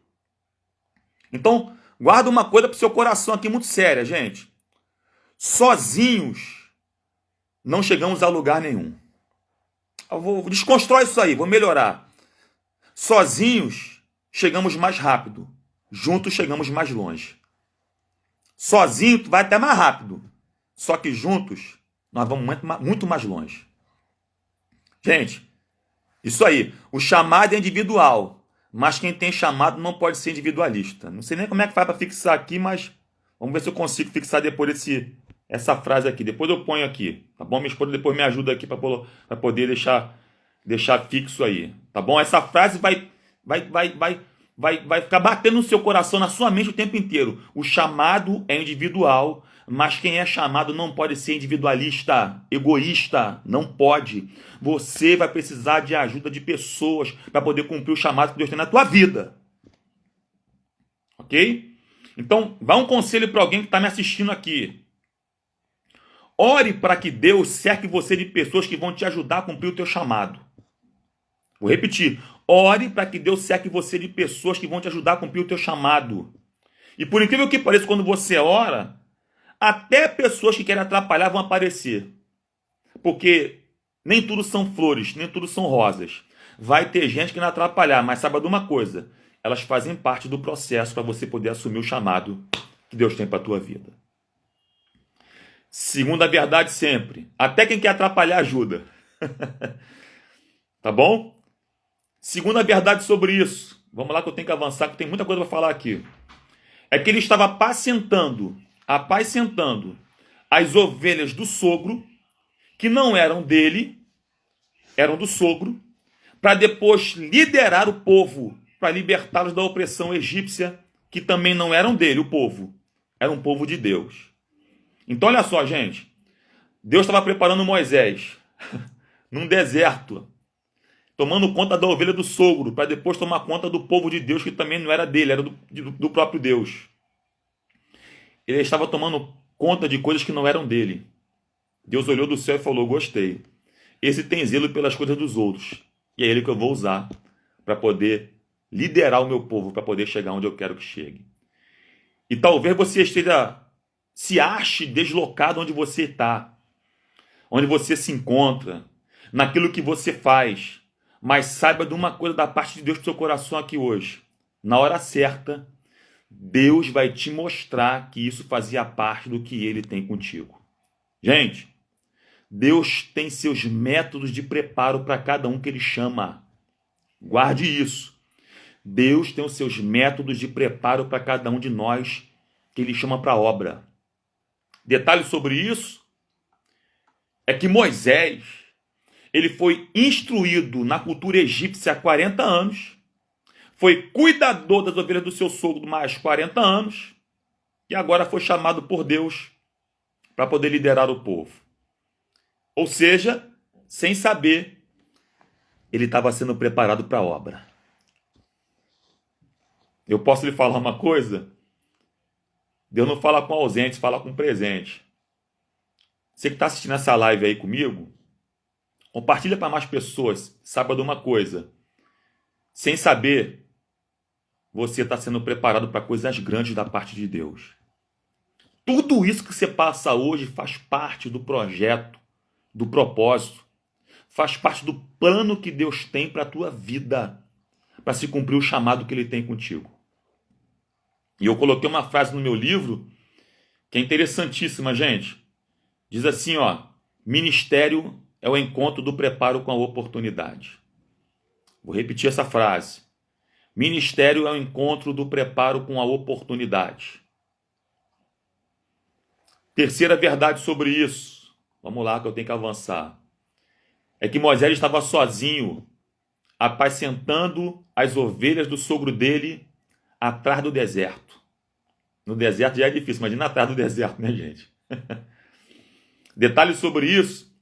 A: Então, guarda uma coisa para o seu coração aqui muito séria, gente. Sozinhos não chegamos a lugar nenhum. Eu vou desconstruir isso aí, vou melhorar. Sozinhos chegamos mais rápido. Juntos chegamos mais longe. Sozinho tu vai até mais rápido. Só que juntos nós vamos muito mais longe. Gente, isso aí. O chamado é individual. Mas quem tem chamado não pode ser individualista. Não sei nem como é que faz para fixar aqui, mas vamos ver se eu consigo fixar depois essa frase aqui. Depois eu ponho aqui, tá bom? Minha esposa depois me ajuda aqui para poder deixar fixo aí, tá bom? Essa frase vai ficar batendo no seu coração, na sua mente o tempo inteiro. O chamado é individual, mas quem é chamado não pode ser individualista, egoísta, não pode. Você vai precisar de ajuda de pessoas para poder cumprir o chamado que Deus tem na tua vida. Ok? Então, dá um conselho para alguém que está me assistindo aqui. Ore para que Deus cerque você de pessoas que vão te ajudar a cumprir o teu chamado. Vou repetir. Ore para que Deus cerque você de pessoas que vão te ajudar a cumprir o teu chamado. E por incrível que pareça, quando você ora, até pessoas que querem atrapalhar vão aparecer. Porque nem tudo são flores, nem tudo são rosas. Vai ter gente que não atrapalhar, mas saiba de uma coisa. Elas fazem parte do processo para você poder assumir o chamado que Deus tem para a tua vida. Segunda verdade sempre. Até quem quer atrapalhar ajuda. Tá bom? Segunda verdade sobre isso. Vamos lá que eu tenho que avançar, que tem muita coisa para falar aqui. É que ele estava apacentando as ovelhas do sogro, que não eram dele, eram do sogro, para depois liderar o povo, para libertá-los da opressão egípcia, que também não eram dele, o povo. Era um povo de Deus. Então olha só, gente. Deus estava preparando Moisés num deserto, tomando conta da ovelha do sogro, para depois tomar conta do povo de Deus, que também não era dele, era do próprio Deus. Ele estava tomando conta de coisas que não eram dele. Deus olhou do céu e falou, gostei. Esse tem zelo pelas coisas dos outros. E é ele que eu vou usar para poder liderar o meu povo, para poder chegar onde eu quero que chegue. E talvez você se ache deslocado onde você está, onde você se encontra, naquilo que você faz. Mas saiba de uma coisa da parte de Deus para o seu coração aqui hoje. Na hora certa, Deus vai te mostrar que isso fazia parte do que Ele tem contigo. Gente, Deus tem seus métodos de preparo para cada um que Ele chama. Guarde isso. Deus tem os seus métodos de preparo para cada um de nós que Ele chama para a obra. Detalhe sobre isso é que Moisés, ele foi instruído na cultura egípcia há 40 anos, foi cuidador das ovelhas do seu sogro mais 40 anos, e agora foi chamado por Deus para poder liderar o povo. Ou seja, sem saber, ele estava sendo preparado para a obra. Eu posso lhe falar uma coisa? Deus não fala com ausentes, fala com presente. Você que está assistindo essa live aí comigo, compartilha para mais pessoas. Saiba de uma coisa. Sem saber, você está sendo preparado para coisas grandes da parte de Deus. Tudo isso que você passa hoje faz parte do projeto, do propósito. Faz parte do plano que Deus tem para a tua vida, para se cumprir o chamado que Ele tem contigo. E eu coloquei uma frase no meu livro que é interessantíssima, gente. Diz assim, ó, ministério é o encontro do preparo com a oportunidade. Vou repetir essa frase. Ministério é o encontro do preparo com a oportunidade. Terceira verdade sobre isso. Vamos lá que eu tenho que avançar. É que Moisés estava sozinho, apacentando as ovelhas do sogro dele atrás do deserto. No deserto já é difícil, imagina atrás do deserto, né, gente? Detalhe sobre isso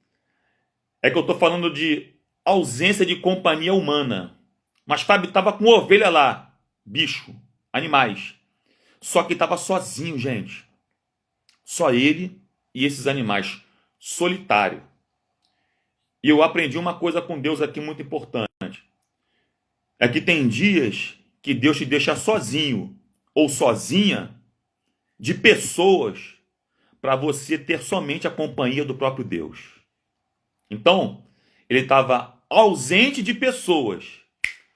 A: é que eu estou falando de ausência de companhia humana. Mas Fábio estava com ovelha lá, bicho, animais. Só que estava sozinho, gente. Só ele e esses animais, solitário. E eu aprendi uma coisa com Deus aqui muito importante. É que tem dias que Deus te deixa sozinho ou sozinha de pessoas para você ter somente a companhia do próprio Deus. Então, ele estava ausente de pessoas,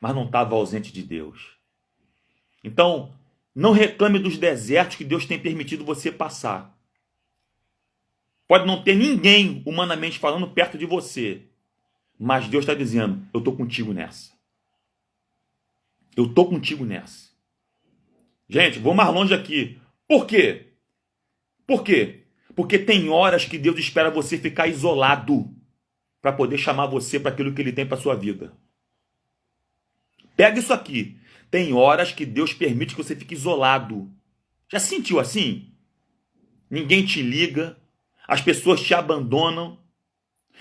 A: mas não estava ausente de Deus. Então, não reclame dos desertos que Deus tem permitido você passar. Pode não ter ninguém, humanamente falando, perto de você, mas Deus está dizendo, eu estou contigo nessa. Eu estou contigo nessa. Gente, vou mais longe aqui. Por quê? Por quê? Porque tem horas que Deus espera você ficar isolado para poder chamar você para aquilo que Ele tem para a sua vida. Pega isso aqui. Tem horas que Deus permite que você fique isolado. Já se sentiu assim? Ninguém te liga, as pessoas te abandonam.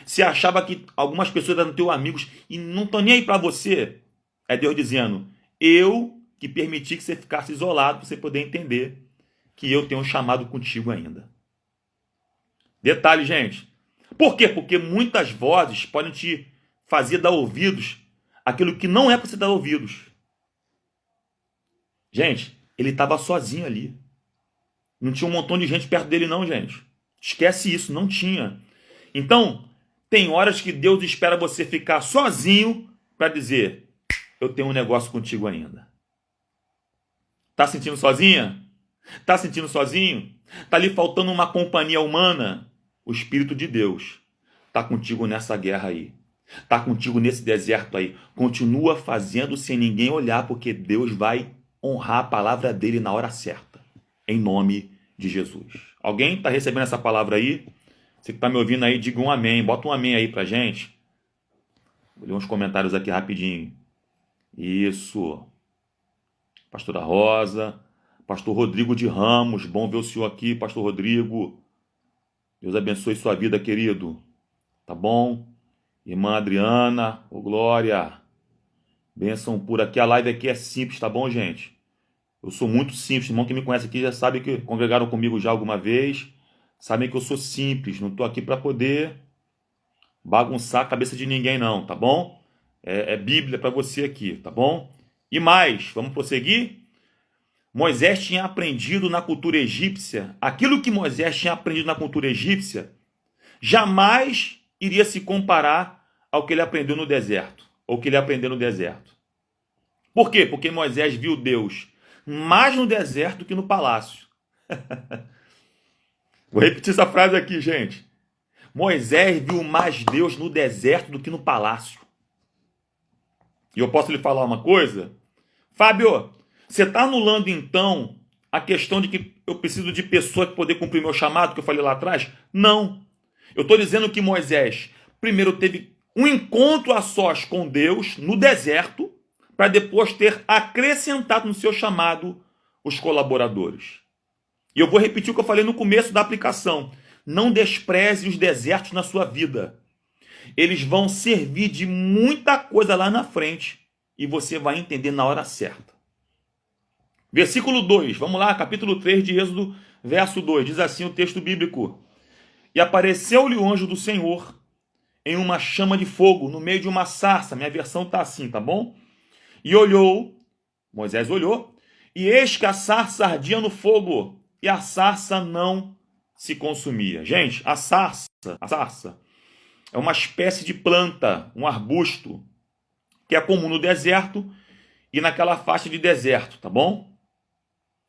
A: Você achava que algumas pessoas eram teus amigos e não estão nem aí para você. É Deus dizendo, eu que permiti que você ficasse isolado para você poder entender que eu tenho um chamado contigo ainda. Detalhe, gente. Por quê? Porque muitas vozes podem te fazer dar ouvidos àquilo que não é para você dar ouvidos. Gente, ele estava sozinho ali. Não tinha um montão de gente perto dele não, gente. Esquece isso, não tinha. Então, tem horas que Deus espera você ficar sozinho para dizer, eu tenho um negócio contigo ainda. Tá sentindo sozinha? Tá sentindo sozinho? Tá ali faltando uma companhia humana? O Espírito de Deus tá contigo nessa guerra aí. Tá contigo nesse deserto aí. Continua fazendo sem ninguém olhar, porque Deus vai honrar a palavra dele na hora certa. Em nome de Jesus. Alguém tá recebendo essa palavra aí? Você que tá me ouvindo aí, diga um amém. Bota um amém aí pra gente. Vou ler uns comentários aqui rapidinho. Isso. Pastora Rosa. Pastor Rodrigo de Ramos. Bom ver o senhor aqui, Pastor Rodrigo. Deus abençoe sua vida, querido. Tá bom? Irmã Adriana. Ô, Glória. Bênção por aqui. A live aqui é simples, tá bom, gente? Eu sou muito simples. Irmão que me conhece aqui já sabe que congregaram comigo já alguma vez. Sabem que eu sou simples. Não tô aqui para poder bagunçar a cabeça de ninguém, não, tá bom? É Bíblia para você aqui, tá bom? E mais, vamos prosseguir? Moisés tinha aprendido na cultura egípcia, aquilo que Moisés tinha aprendido na cultura egípcia, jamais iria se comparar ao que ele aprendeu no deserto, ou que ele aprendeu no deserto. Por quê? Porque Moisés viu Deus mais no deserto do que no palácio. Vou repetir essa frase aqui, gente. Moisés viu mais Deus no deserto do que no palácio. E eu posso lhe falar uma coisa? Fábio, você está anulando então a questão de que eu preciso de pessoa para poder cumprir meu chamado, que eu falei lá atrás? Não. Eu estou dizendo que Moisés primeiro teve um encontro a sós com Deus no deserto, para depois ter acrescentado no seu chamado os colaboradores. E eu vou repetir o que eu falei no começo da aplicação. Não despreze os desertos na sua vida. Eles vão servir de muita coisa lá na frente e você vai entender na hora certa. Versículo 2, vamos lá, capítulo 3 de Êxodo, verso 2, diz assim o texto bíblico. E apareceu-lhe o anjo do Senhor em uma chama de fogo, no meio de uma sarça. Minha versão está assim, tá bom? E olhou, Moisés olhou, e eis que a sarça ardia no fogo, e a sarça não se consumia. Gente, a sarça é uma espécie de planta, um arbusto, que é comum no deserto e naquela faixa de deserto, tá bom?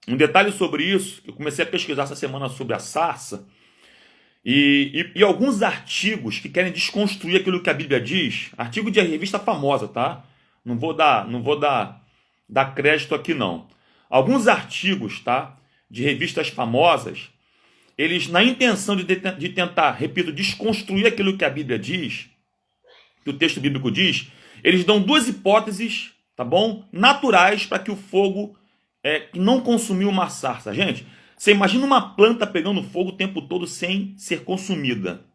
A: Um detalhe sobre isso, eu comecei a pesquisar essa semana sobre a sarça, e alguns artigos que querem desconstruir aquilo que a Bíblia diz, artigo de revista famosa, tá? Não vou dar crédito aqui, não. Alguns artigos, tá, de revistas famosas, eles, na intenção de tentar, repito, desconstruir aquilo que a Bíblia diz, que o texto bíblico diz, eles dão duas hipóteses, tá bom? Naturais para que o fogo não consumiu uma sarça. Gente, você imagina uma planta pegando fogo o tempo todo sem ser consumida.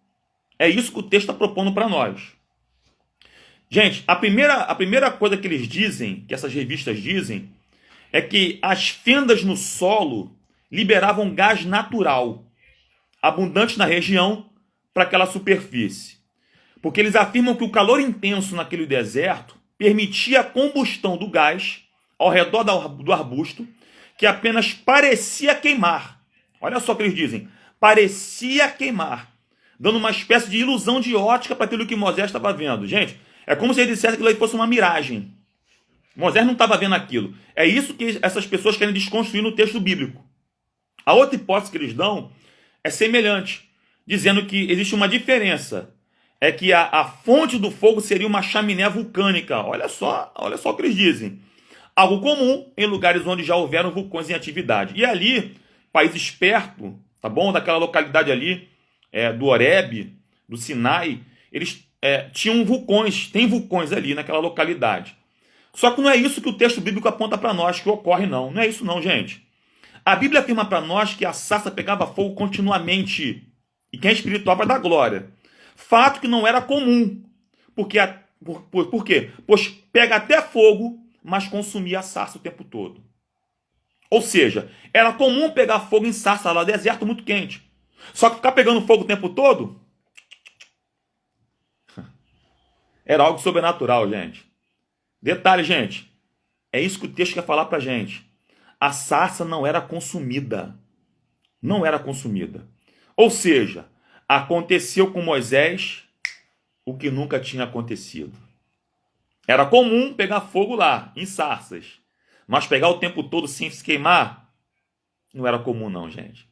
A: É isso que o texto está propondo para nós. Gente, a primeira coisa que eles dizem, que essas revistas dizem, é que as fendas no solo liberavam gás natural, abundante na região, para aquela superfície. Porque eles afirmam que o calor intenso naquele deserto permitia a combustão do gás ao redor do arbusto, que apenas parecia queimar. Olha só o que eles dizem. Parecia queimar, dando uma espécie de ilusão de ótica para aquilo que Moisés estava vendo. Gente, é como se ele dissesse que aquilo fosse uma miragem. Moisés não estava vendo aquilo. É isso que essas pessoas querem desconstruir no texto bíblico. A outra hipótese que eles dão é semelhante, dizendo que existe uma diferença. É que a fonte do fogo seria uma chaminé vulcânica. Olha só o que eles dizem. Algo comum em lugares onde já houveram vulcões em atividade. E ali, países perto, tá bom? Daquela localidade ali, do Horebe, do Sinai, eles tinham vulcões, tem vulcões ali naquela localidade. Só que não é isso que o texto bíblico aponta para nós, que ocorre não. Não é isso não, gente. A Bíblia afirma para nós que a sarça pegava fogo continuamente. E quem é espiritual vai dar glória. Fato que não era comum. Por quê? Pois pega até fogo, mas consumia a sarça o tempo todo. Ou seja, era comum pegar fogo em sarça lá, deserto muito quente. Só que ficar pegando fogo o tempo todo era algo sobrenatural, gente. Detalhe, gente, é isso que o texto quer falar pra gente. A sarça não era consumida. Não era consumida. Ou seja, aconteceu com Moisés o que nunca tinha acontecido. Era comum pegar fogo lá, em sarças. Mas pegar o tempo todo sem se queimar, não era comum não, gente.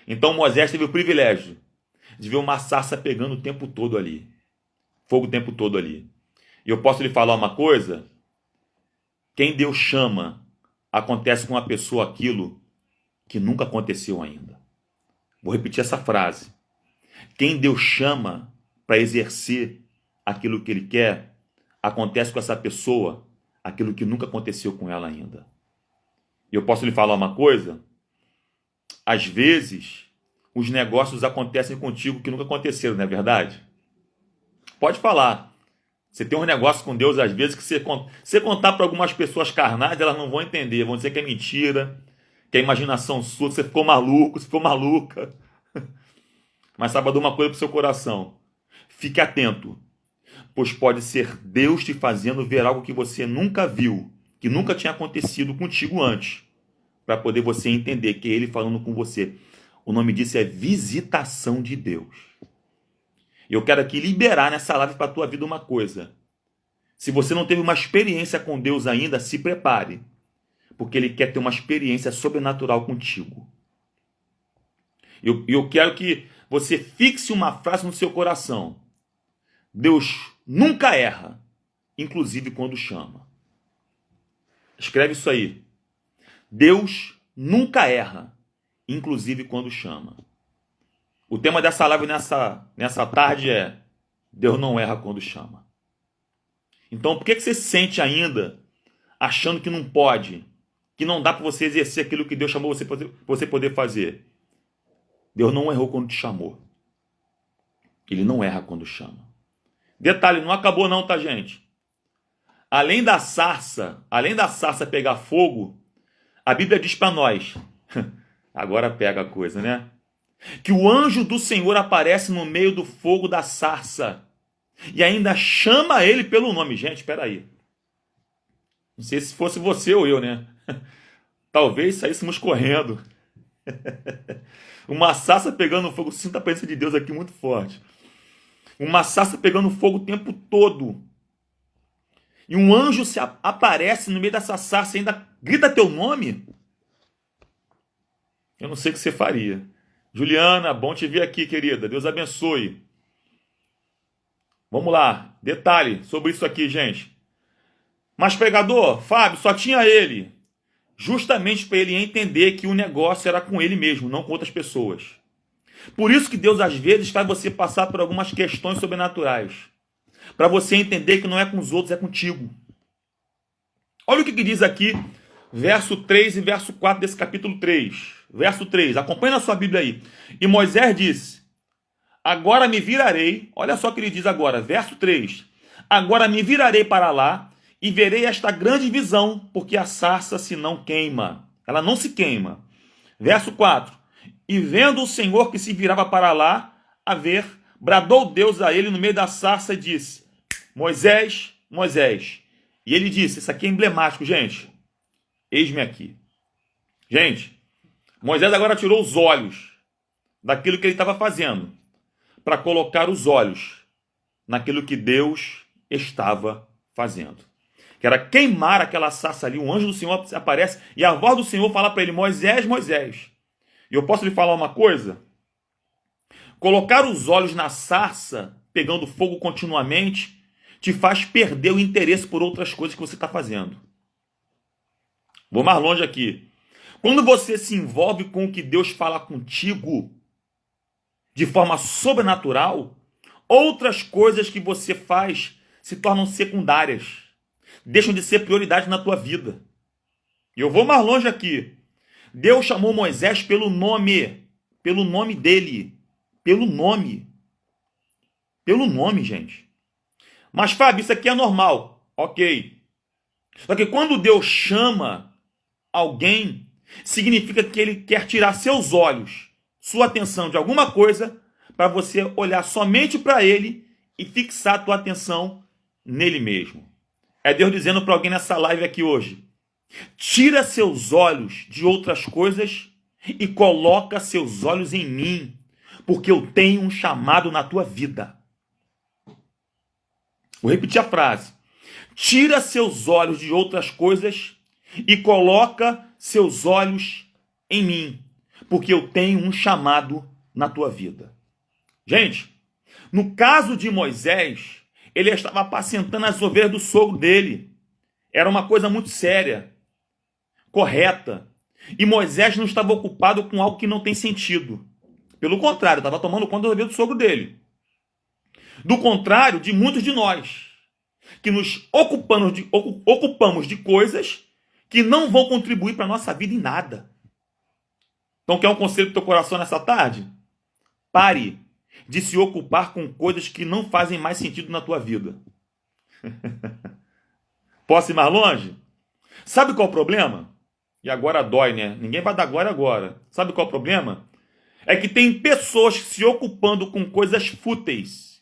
A: Então Moisés teve o privilégio de ver uma sarça pegando o tempo todo ali. Fogo o tempo todo ali. E eu posso lhe falar uma coisa? Quem Deus chama, acontece com a pessoa aquilo que nunca aconteceu ainda. Vou repetir essa frase. Quem Deus chama para exercer aquilo que Ele quer, acontece com essa pessoa aquilo que nunca aconteceu com ela ainda. E eu posso lhe falar uma coisa? Às vezes, os negócios acontecem contigo que nunca aconteceram, não é verdade? Pode falar. Você tem um negócio com Deus, às vezes, que você contar para algumas pessoas carnais, elas não vão entender, vão dizer que é mentira, que é imaginação sua, que você ficou maluco, você ficou maluca. Mas saiba de uma coisa para o seu coração. Fique atento, pois pode ser Deus te fazendo ver algo que você nunca viu, que nunca tinha acontecido contigo antes, para poder você entender que é Ele falando com você. O nome disso é visitação de Deus. E eu quero aqui liberar nessa live para a tua vida uma coisa. Se você não teve uma experiência com Deus ainda, se prepare, porque Ele quer ter uma experiência sobrenatural contigo. Eu quero que você fixe uma frase no seu coração. Deus nunca erra, inclusive quando chama. Escreve isso aí. Deus nunca erra, inclusive quando chama. O tema dessa live nessa tarde é Deus não erra quando chama. Então, por que você se sente ainda achando que não pode, que não dá para você exercer aquilo que Deus chamou você poder fazer? Deus não errou quando te chamou. Ele não erra quando chama. Detalhe, não acabou não, tá, gente? Além da sarça pegar fogo, a Bíblia diz para nós, agora pega a coisa, né? Que o anjo do Senhor aparece no meio do fogo da sarça e ainda chama ele pelo nome. Gente, espera aí. Não sei se fosse você ou eu, né? Talvez saíssemos correndo. Uma sarça pegando fogo. Sinta a presença de Deus aqui muito forte. Uma sarça pegando fogo o tempo todo. E um anjo aparece no meio dessa sarça e ainda grita teu nome. Eu não sei o que você faria. Juliana, bom te ver aqui, querida. Deus abençoe. Vamos lá. Detalhe sobre isso aqui, gente. Mas pregador, Fábio, só tinha ele. Justamente para ele entender que o negócio era com ele mesmo, não com outras pessoas. Por isso que Deus, às vezes, faz você passar por algumas questões sobrenaturais. Para você entender que não é com os outros, é contigo. Olha o que diz aqui, verso 3 e verso 4 desse capítulo 3. Verso 3, acompanha na sua Bíblia aí. E Moisés disse, agora me virarei, olha só o que ele diz agora, verso 3. Agora me virarei para lá e verei esta grande visão, porque a sarça se não queima. Ela não se queima. Verso 4. E vendo o Senhor que se virava para lá, a ver, bradou Deus a ele no meio da sarça e disse, Moisés, Moisés. E ele disse, isso aqui é emblemático, gente. Eis-me aqui. Gente, Moisés agora tirou os olhos daquilo que ele estava fazendo para colocar os olhos naquilo que Deus estava fazendo. Que era queimar aquela sarça ali. Um anjo do Senhor aparece e a voz do Senhor fala para ele, Moisés, Moisés. E eu posso lhe falar uma coisa? Colocar os olhos na sarça, pegando fogo continuamente, te faz perder o interesse por outras coisas que você está fazendo. Vou mais longe aqui. Quando você se envolve com o que Deus fala contigo, de forma sobrenatural, outras coisas que você faz se tornam secundárias. Deixam de ser prioridade na tua vida. E eu vou mais longe aqui. Deus chamou Moisés pelo nome dele. Pelo nome, gente. Mas, Fábio, isso aqui é normal. Ok. Só que quando Deus chama alguém, significa que ele quer tirar seus olhos, sua atenção de alguma coisa, para você olhar somente para ele e fixar a tua atenção nele mesmo. É Deus dizendo para alguém nessa live aqui hoje: tira seus olhos de outras coisas e coloca seus olhos em mim, porque eu tenho um chamado na tua vida. Vou repetir a frase. Tira seus olhos de outras coisas e coloca seus olhos em mim, porque eu tenho um chamado na tua vida. Gente, no caso de Moisés, ele estava apacentando as ovelhas do sogro dele. Era uma coisa muito séria, correta. E Moisés não estava ocupado com algo que não tem sentido. Pelo contrário, estava tomando conta das ovelhas do sogro dele. Do contrário de muitos de nós, que nos ocupamos de coisas que não vão contribuir para a nossa vida em nada. Então, quer um conselho para o teu coração nessa tarde? Pare de se ocupar com coisas que não fazem mais sentido na tua vida. Posso ir mais longe? Sabe qual é o problema? E agora dói, né? Ninguém vai dar glória agora. Sabe qual é o problema? É que tem pessoas se ocupando com coisas fúteis,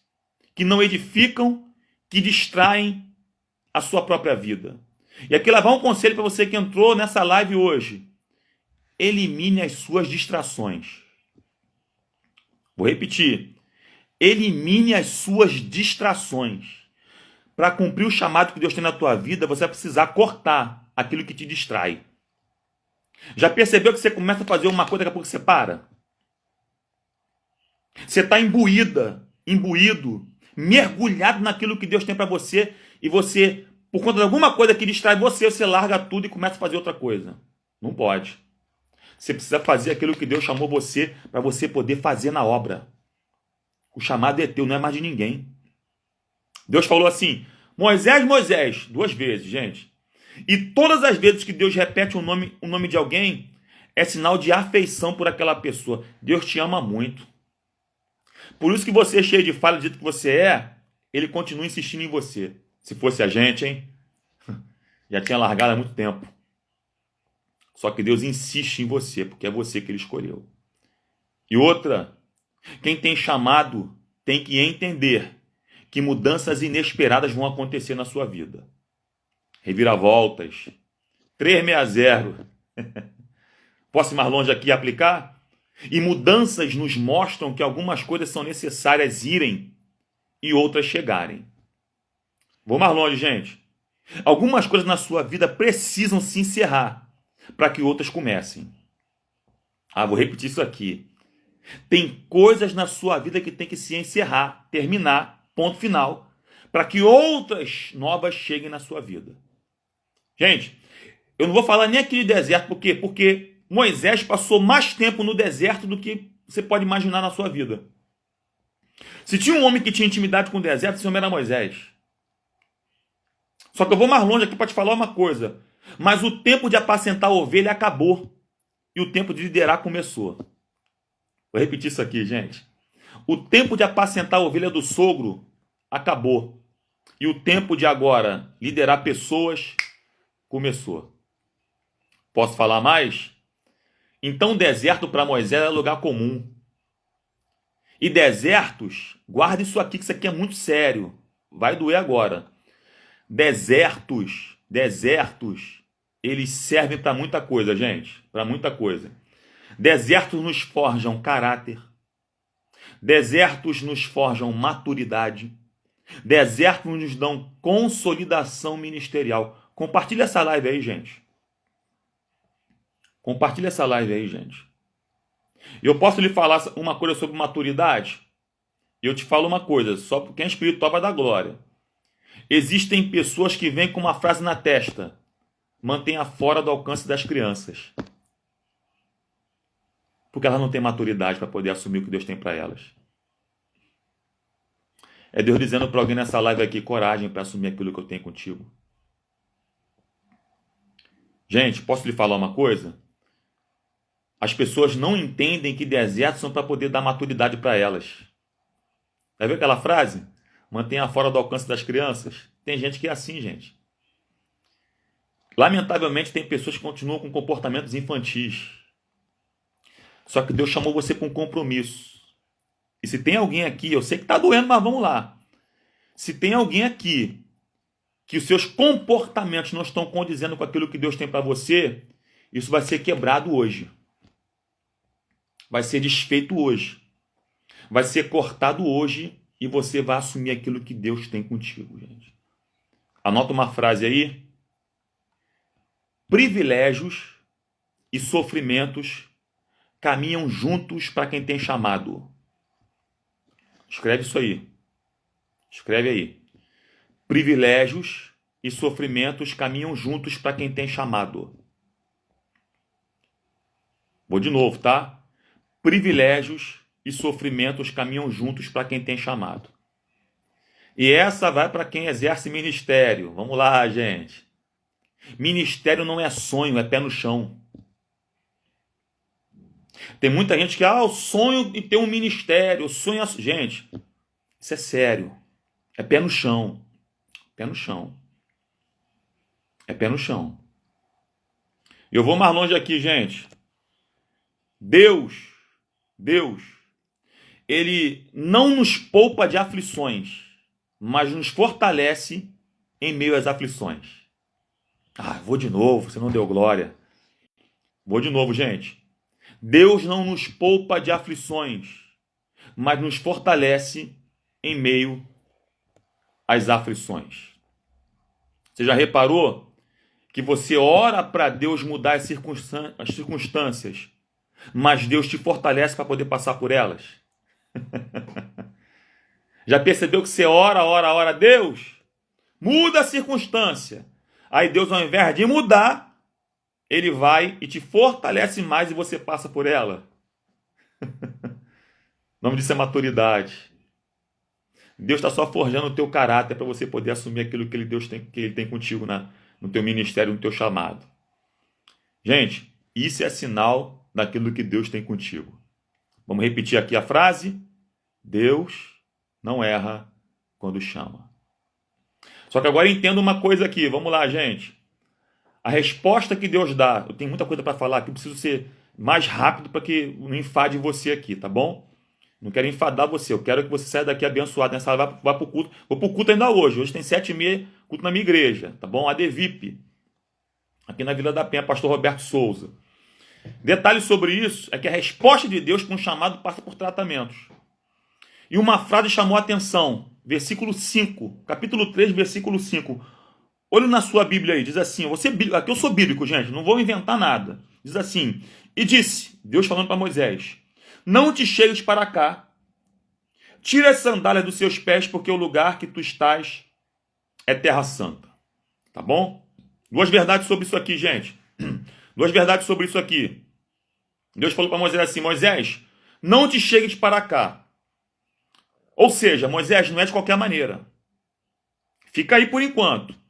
A: que não edificam, que distraem a sua própria vida. E aqui levar um conselho para você que entrou nessa live hoje. Elimine as suas distrações. Vou repetir. Elimine as suas distrações. Para cumprir o chamado que Deus tem na tua vida, você vai precisar cortar aquilo que te distrai. Já percebeu que você começa a fazer uma coisa, daqui a pouco você para? Você está imbuído, mergulhado naquilo que Deus tem para você, e você, por conta de alguma coisa que distrai você, você larga tudo e começa a fazer outra coisa. Não pode. Você precisa fazer aquilo que Deus chamou você para você poder fazer na obra. O chamado é teu, não é mais de ninguém. Deus falou assim: Moisés, Moisés, 2 vezes, gente. E todas as vezes que Deus repete o nome de alguém, é sinal de afeição por aquela pessoa. Deus te ama muito. Por isso que você é cheio de falha, do jeito que você é, ele continua insistindo em você. Se fosse a gente, hein? Já tinha largado há muito tempo. Só que Deus insiste em você, porque é você que ele escolheu. E outra, quem tem chamado tem que entender que mudanças inesperadas vão acontecer na sua vida. Reviravoltas. 360. Posso ir mais longe aqui e aplicar? E mudanças nos mostram que algumas coisas são necessárias irem e outras chegarem. Vou mais longe, gente. Algumas coisas na sua vida precisam se encerrar para que outras comecem. Vou repetir isso aqui. Tem coisas na sua vida que tem que se encerrar, terminar, ponto final, para que outras novas cheguem na sua vida. Gente, eu não vou falar nem aqui de deserto, por quê? Porque Moisés passou mais tempo no deserto do que você pode imaginar na sua vida. Se tinha um homem que tinha intimidade com o deserto, esse homem era Moisés. Só que eu vou mais longe aqui para te falar uma coisa. Mas o tempo de apacentar a ovelha acabou. E o tempo de liderar começou. Vou repetir isso aqui, gente. O tempo de apacentar a ovelha do sogro acabou. E o tempo de agora liderar pessoas começou. Posso falar mais? Então o deserto para Moisés era lugar comum. E desertos, guarda isso aqui, que isso aqui é muito sério. Vai doer agora. Desertos, eles servem para muita coisa, gente. Para muita coisa. Desertos nos forjam caráter. Desertos nos forjam maturidade. Desertos nos dão consolidação ministerial. Compartilha essa live aí, gente. Compartilha essa live aí, gente. Eu posso lhe falar uma coisa sobre maturidade? Eu te falo uma coisa, só porque quem é espiritual vai dar glória. Existem pessoas que vêm com uma frase na testa: mantenha fora do alcance das crianças. Porque elas não têm maturidade para poder assumir o que Deus tem para elas. É Deus dizendo para alguém nessa live aqui: coragem para assumir aquilo que eu tenho contigo. Gente, posso lhe falar uma coisa? As pessoas não entendem que desertos são para poder dar maturidade para elas. Vai ver aquela frase? Mantenha fora do alcance das crianças. Tem gente que é assim, gente. Lamentavelmente, tem pessoas que continuam com comportamentos infantis. Só que Deus chamou você para um compromisso. E se tem alguém aqui, eu sei que está doendo, mas vamos lá. Se tem alguém aqui que os seus comportamentos não estão condizendo com aquilo que Deus tem para você, isso vai ser quebrado hoje. Vai ser desfeito hoje. Vai ser cortado hoje e você vai assumir aquilo que Deus tem contigo, gente. Anota uma frase aí. Privilégios e sofrimentos caminham juntos para quem tem chamado. Escreve isso aí. Escreve aí. Privilégios e sofrimentos caminham juntos para quem tem chamado. Vou de novo, tá? Privilégios e sofrimentos caminham juntos para quem tem chamado. E essa vai para quem exerce ministério. Vamos lá, gente. Ministério não é sonho, é pé no chão. Tem muita gente que, o sonho de ter um ministério, o sonho é... Gente, isso é sério. É pé no chão. Pé no chão. É pé no chão. Eu vou mais longe aqui, gente. Deus, Ele não nos poupa de aflições, mas nos fortalece em meio às aflições. Vou de novo, você não deu glória. Vou de novo, gente. Deus não nos poupa de aflições, mas nos fortalece em meio às aflições. Você já reparou que você ora para Deus mudar as circunstâncias, mas Deus te fortalece para poder passar por elas? Já percebeu que você ora, Deus, muda a circunstância. Aí Deus, ao invés de mudar, Ele vai e te fortalece mais e você passa por ela. O nome disso é maturidade. Deus está só forjando o teu caráter para você poder assumir aquilo que Ele tem contigo no teu ministério, no teu chamado. Gente, isso é sinal daquilo que Deus tem contigo. Vamos repetir aqui a frase. Deus não erra quando chama. Só que agora entenda uma coisa aqui. Vamos lá, gente. A resposta que Deus dá, eu tenho muita coisa para falar aqui, eu preciso ser mais rápido para que não enfade você aqui, tá bom? Não quero enfadar você, eu quero que você saia daqui abençoado nessa hora, vá para o culto. Vou para o culto ainda hoje, hoje tem 7h30, culto na minha igreja, tá bom? ADVIP, aqui na Vila da Penha, pastor Roberto Souza. Detalhe sobre isso é que a resposta de Deus para um chamado passa por tratamentos. E uma frase chamou a atenção, versículo 5, capítulo 3, versículo 5. Olha na sua Bíblia aí, diz assim, aqui eu sou bíblico, gente, não vou inventar nada. Diz assim, e disse, Deus falando para Moisés, não te chegues para cá, tira as sandálias dos seus pés, porque o lugar que tu estás é terra santa. Tá bom? Duas verdades sobre isso aqui, gente. Duas verdades sobre isso aqui. Deus falou para Moisés assim, Moisés, não te chegues para cá. Ou seja, Moisés, não é de qualquer maneira. Fica aí por enquanto.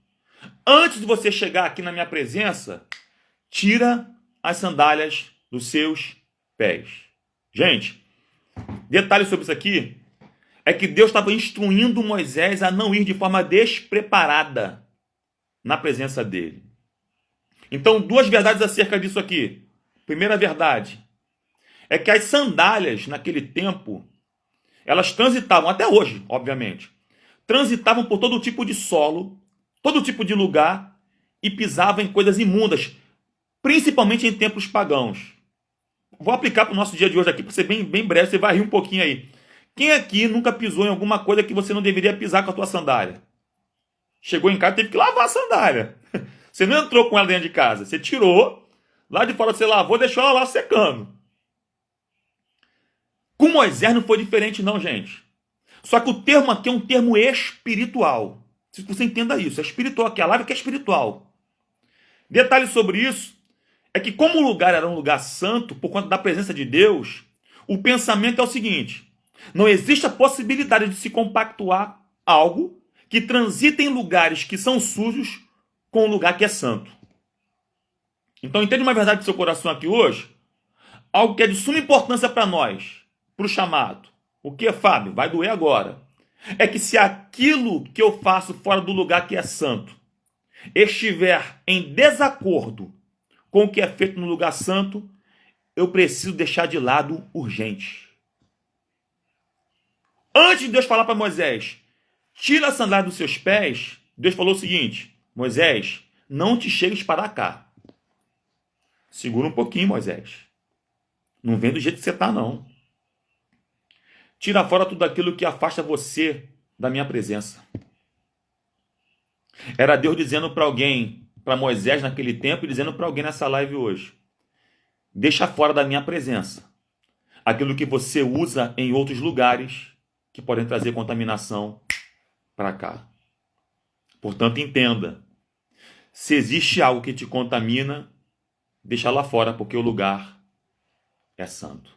A: Antes de você chegar aqui na minha presença, tira as sandálias dos seus pés. Gente, detalhe sobre isso aqui, é que Deus estava instruindo Moisés a não ir de forma despreparada na presença dele. Então, duas verdades acerca disso aqui. Primeira verdade é que as sandálias, naquele tempo, elas transitavam, até hoje, obviamente, transitavam por todo tipo de solo, todo tipo de lugar e pisavam em coisas imundas, principalmente em templos pagãos. Vou aplicar para o nosso dia de hoje aqui, para ser bem breve, você vai rir um pouquinho aí. Quem aqui nunca pisou em alguma coisa que você não deveria pisar com a tua sandália? Chegou em casa e teve que lavar a sandália. Você não entrou com ela dentro de casa, você tirou, lá de fora você lavou, deixou ela lá secando. Com Moisés não foi diferente não, gente. Só que o termo aqui é um termo espiritual. Se você entenda isso, é espiritual aqui, a live que é espiritual. Detalhe sobre isso é que como o lugar era um lugar santo, por conta da presença de Deus, o pensamento é o seguinte, não existe a possibilidade de se compactuar algo que transita em lugares que são sujos com um lugar que é santo. Então entende uma verdade do seu coração aqui hoje? Algo que é de suma importância para nós, para o chamado. O que, Fábio? Vai doer agora. É que se aquilo que eu faço fora do lugar que é santo estiver em desacordo com o que é feito no lugar santo, eu preciso deixar de lado urgente. Antes de Deus falar para Moisés, tira a sandália dos seus pés, Deus falou o seguinte: Moisés, não te chegues para cá. Segura um pouquinho, Moisés. Não vem do jeito que você está, não. Tira fora tudo aquilo que afasta você da minha presença. Era Deus dizendo para alguém, para Moisés naquele tempo, e dizendo para alguém nessa live hoje: deixa fora da minha presença aquilo que você usa em outros lugares que podem trazer contaminação para cá. Portanto, entenda, se existe algo que te contamina, deixa lá fora, porque o lugar é santo.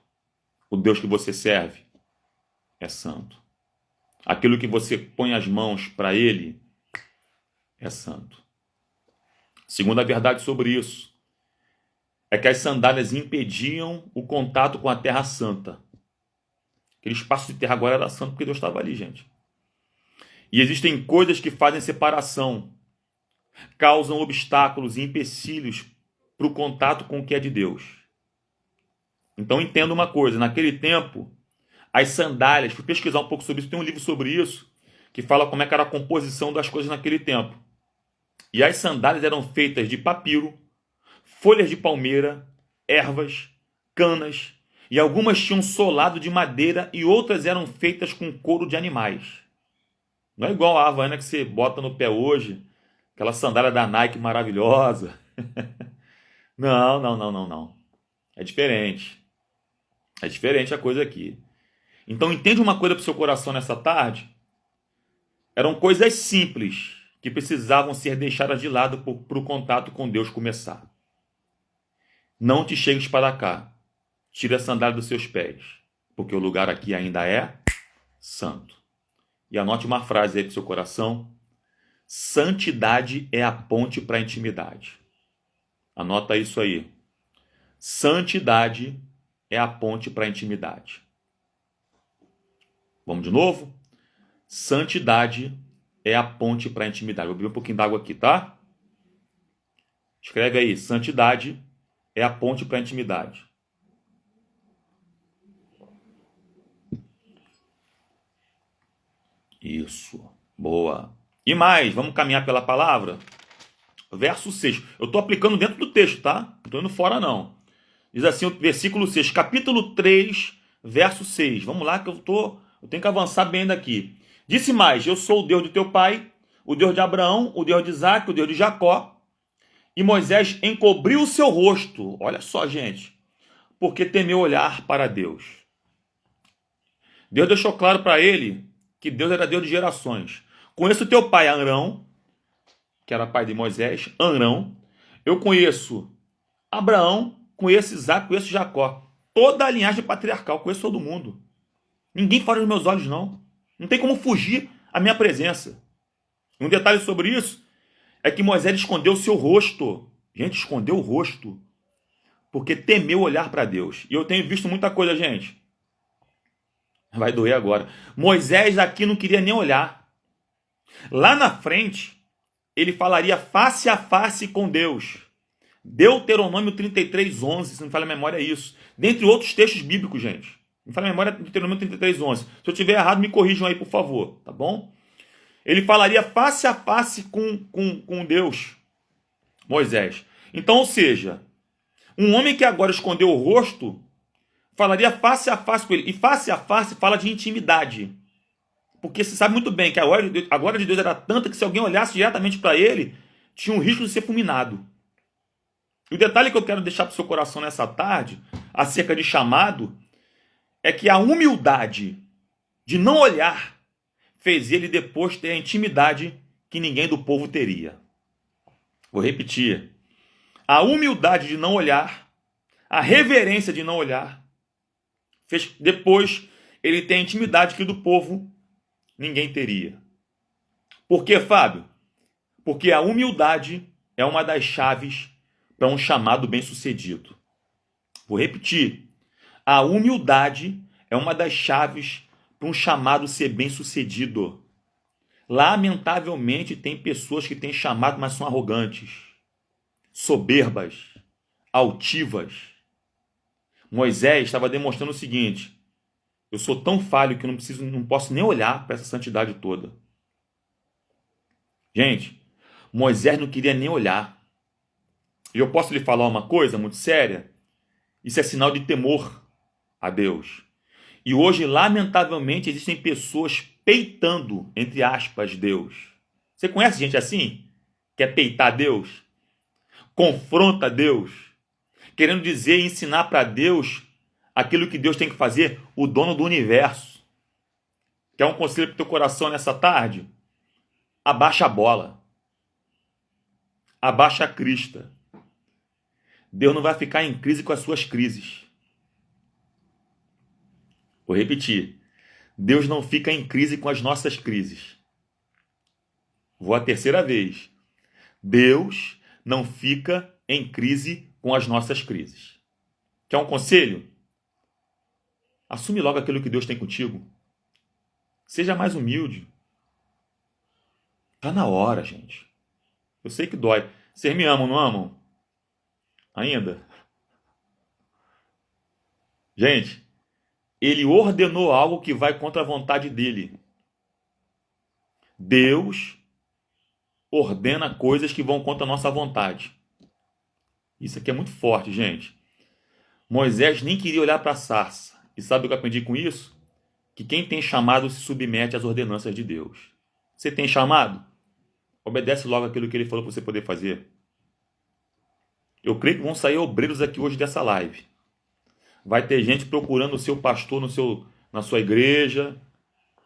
A: O Deus que você serve é santo. Aquilo que você põe as mãos para ele é santo. Segunda verdade sobre isso é que as sandálias impediam o contato com a terra santa. Aquele espaço de terra agora era santo porque Deus estava ali, gente. E existem coisas que fazem separação, causam obstáculos e empecilhos para o contato com o que é de Deus. Então entenda uma coisa, naquele tempo, as sandálias, fui pesquisar um pouco sobre isso, tem um livro sobre isso, que fala como é que era a composição das coisas naquele tempo. E as sandálias eram feitas de papiro, folhas de palmeira, ervas, canas, e algumas tinham solado de madeira e outras eram feitas com couro de animais. Não é igual a Havaiana que você bota no pé hoje, aquela sandália da Nike maravilhosa. Não, não, não, não, não. É diferente. É diferente a coisa aqui. Então entende uma coisa para o seu coração nessa tarde? Eram coisas simples que precisavam ser deixadas de lado para o contato com Deus começar. Não te chegues para cá. Tire a sandália dos seus pés, porque o lugar aqui ainda é santo. E anote uma frase aí para o seu coração: santidade é a ponte para a intimidade. Anota isso aí. Santidade é a ponte para a intimidade. Vamos de novo? Santidade é a ponte para a intimidade. Vou beber um pouquinho d'água aqui, tá? Escreve aí. Santidade é a ponte para a intimidade. Isso. Boa. E mais, vamos caminhar pela palavra? Verso 6. Eu estou aplicando dentro do texto, tá? Não estou indo fora, não. Diz assim o versículo 6, capítulo 3, verso 6. Vamos lá que eu tenho que avançar bem daqui. Disse mais: eu sou o Deus de teu pai, o Deus de Abraão, o Deus de Isaac, o Deus de Jacó. E Moisés encobriu o seu rosto. Olha só, gente. Porque temeu olhar para Deus. Deus deixou claro para ele que Deus era Deus de gerações. Conheço teu pai Arão, que era pai de Moisés, Arão. Eu conheço Abraão, conheço Isaac, conheço Jacó. Toda a linhagem patriarcal, conheço todo mundo. Ninguém fora dos meus olhos, não. Não tem como fugir à minha presença. Um detalhe sobre isso é que Moisés escondeu o seu rosto. Gente, escondeu o rosto. Porque temeu olhar para Deus. E eu tenho visto muita coisa, gente. Vai doer agora. Moisés aqui não queria nem olhar. Lá na frente, ele falaria face a face com Deus. Deuteronômio 33:11, se não me falha a memória, é isso. Dentre outros textos bíblicos, gente. Me falha a memória, Deuteronômio 33:11. Se eu estiver errado, me corrijam aí, por favor, tá bom? Ele falaria face a face com Deus, Moisés. Então, ou seja, um homem que agora escondeu o rosto, falaria face a face com ele. E face a face fala de intimidade. Porque você sabe muito bem que a glória de Deus era tanta que se alguém olhasse diretamente para ele, tinha um risco de ser fulminado. E o detalhe que eu quero deixar para o seu coração nessa tarde, acerca de chamado, é que a humildade de não olhar fez ele depois ter a intimidade que ninguém do povo teria. Vou repetir. A humildade de não olhar, a reverência de não olhar, fez depois ele ter a intimidade que do povo ninguém teria. Por quê, Fábio? Porque a humildade é uma das chaves para um chamado bem-sucedido. Vou repetir. A humildade é uma das chaves para um chamado ser bem-sucedido. Lamentavelmente, tem pessoas que têm chamado, mas são arrogantes, soberbas, altivas. Moisés estava demonstrando o seguinte: eu sou tão falho que eu não posso nem olhar para essa santidade toda. Gente, Moisés não queria nem olhar. E eu posso lhe falar uma coisa muito séria? Isso é sinal de temor a Deus. E hoje, lamentavelmente, existem pessoas peitando, entre aspas, Deus. Você conhece gente assim? Quer peitar Deus? Confronta Deus? Querendo dizer e ensinar para Deus aquilo que Deus tem que fazer, o dono do universo. Quer um conselho para o teu coração nessa tarde? Abaixa a bola. Abaixa a crista. Deus não vai ficar em crise com as suas crises. Vou repetir. Deus não fica em crise com as nossas crises. Vou a terceira vez. Deus não fica em crise com as nossas crises. Quer um conselho? Assume logo aquilo que Deus tem contigo. Seja mais humilde. Tá na hora, gente. Eu sei que dói. Vocês me amam, não amam? Ainda? Gente, ele ordenou algo que vai contra a vontade dele. Deus ordena coisas que vão contra a nossa vontade. Isso aqui é muito forte, gente. Moisés nem queria olhar para a sarça. E sabe o que eu aprendi com isso? Que quem tem chamado se submete às ordenanças de Deus. Você tem chamado? Obedece logo aquilo que ele falou para você poder fazer. Eu creio que vão sair obreiros aqui hoje dessa live. Vai ter gente procurando o seu pastor na sua igreja.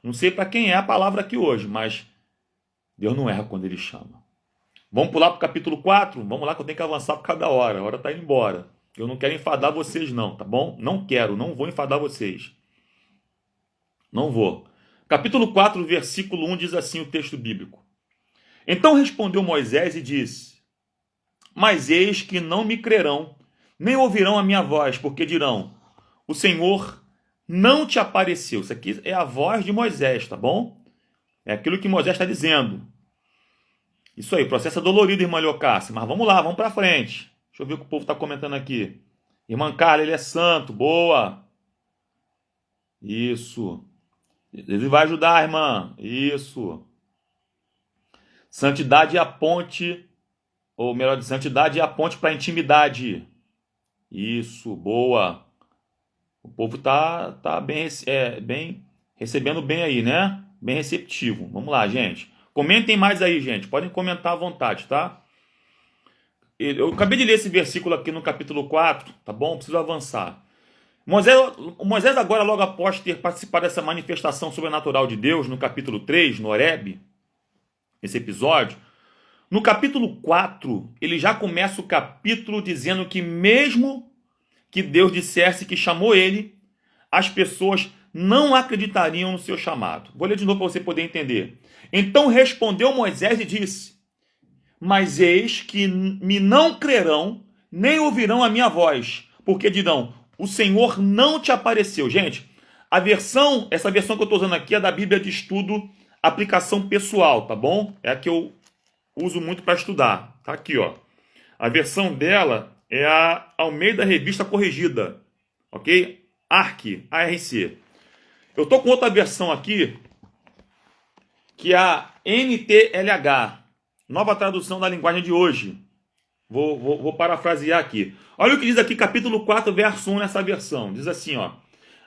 A: Não sei para quem é a palavra aqui hoje, mas Deus não erra quando ele chama. Vamos pular para o capítulo 4? Vamos lá que eu tenho que avançar por cada hora. A hora está indo embora. Eu não quero enfadar vocês não, tá bom? Não vou enfadar vocês. Não vou. Capítulo 4, versículo 1 diz assim o texto bíblico. Então respondeu Moisés e disse: mas eis que não me crerão, nem ouvirão a minha voz, porque dirão: o Senhor não te apareceu. Isso aqui é a voz de Moisés, tá bom? É aquilo que Moisés está dizendo. Isso aí, processo é dolorido, irmã Leocácia, mas vamos lá, vamos para frente. Deixa eu ver o que o povo está comentando aqui. Irmã Carla, ele é santo, boa. Isso. Ele vai ajudar, irmã. Isso. Santidade é a ponte, ou melhor, de santidade é a ponte para a intimidade. Isso, boa. O povo tá bem recebendo bem aí, né? Bem receptivo. Vamos lá, gente. Comentem mais aí, gente. Podem comentar à vontade, tá? Eu acabei de ler esse versículo aqui no capítulo 4, tá bom? Preciso avançar. Moisés agora, logo após ter participado dessa manifestação sobrenatural de Deus, no capítulo 3, no Horebe, esse episódio, no capítulo 4, ele já começa o capítulo dizendo que mesmo que Deus dissesse que chamou ele, as pessoas não acreditariam no seu chamado. Vou ler de novo para você poder entender. Então respondeu Moisés e disse: mas eis que me não crerão, nem ouvirão a minha voz, porque dirão: o Senhor não te apareceu. Gente, essa versão que eu estou usando aqui é da Bíblia de Estudo, aplicação pessoal, tá bom? É a que eu uso muito para estudar. Tá aqui, ó. A versão dela é a Almeida Revista Corrigida, ok? ARC. Eu estou com outra versão aqui, que é a NTLH, nova tradução da linguagem de hoje. Vou parafrasear aqui. Olha o que diz aqui, capítulo 4, verso 1, nessa versão. Diz assim, ó.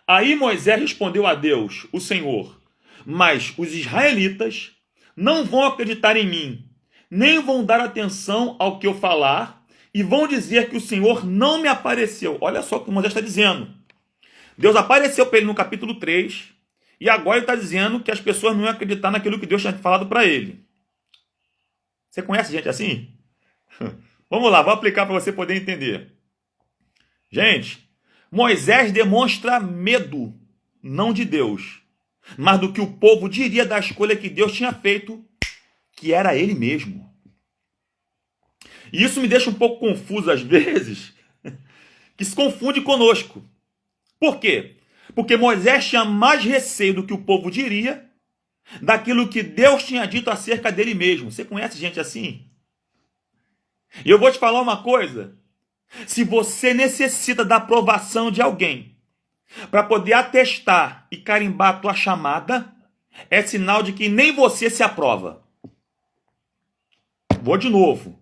A: Aí Moisés respondeu a Deus, o Senhor: mas os israelitas não vão acreditar em mim, nem vão dar atenção ao que eu falar, e vão dizer que o Senhor não me apareceu. Olha só o que Moisés está dizendo. Deus apareceu para ele no capítulo 3, e agora ele está dizendo que as pessoas não iam acreditar naquilo que Deus tinha falado para ele. Você conhece gente assim? Vamos lá, vou aplicar para você poder entender. Gente, Moisés demonstra medo, não de Deus, mas do que o povo diria da escolha que Deus tinha feito, que era ele mesmo. E isso me deixa um pouco confuso às vezes, que se confunde conosco. Por quê? Porque Moisés tinha mais receio do que o povo diria daquilo que Deus tinha dito acerca dele mesmo. Você conhece gente assim? E eu vou te falar uma coisa. Se você necessita da aprovação de alguém para poder atestar e carimbar a tua chamada, é sinal de que nem você se aprova. Vou de novo.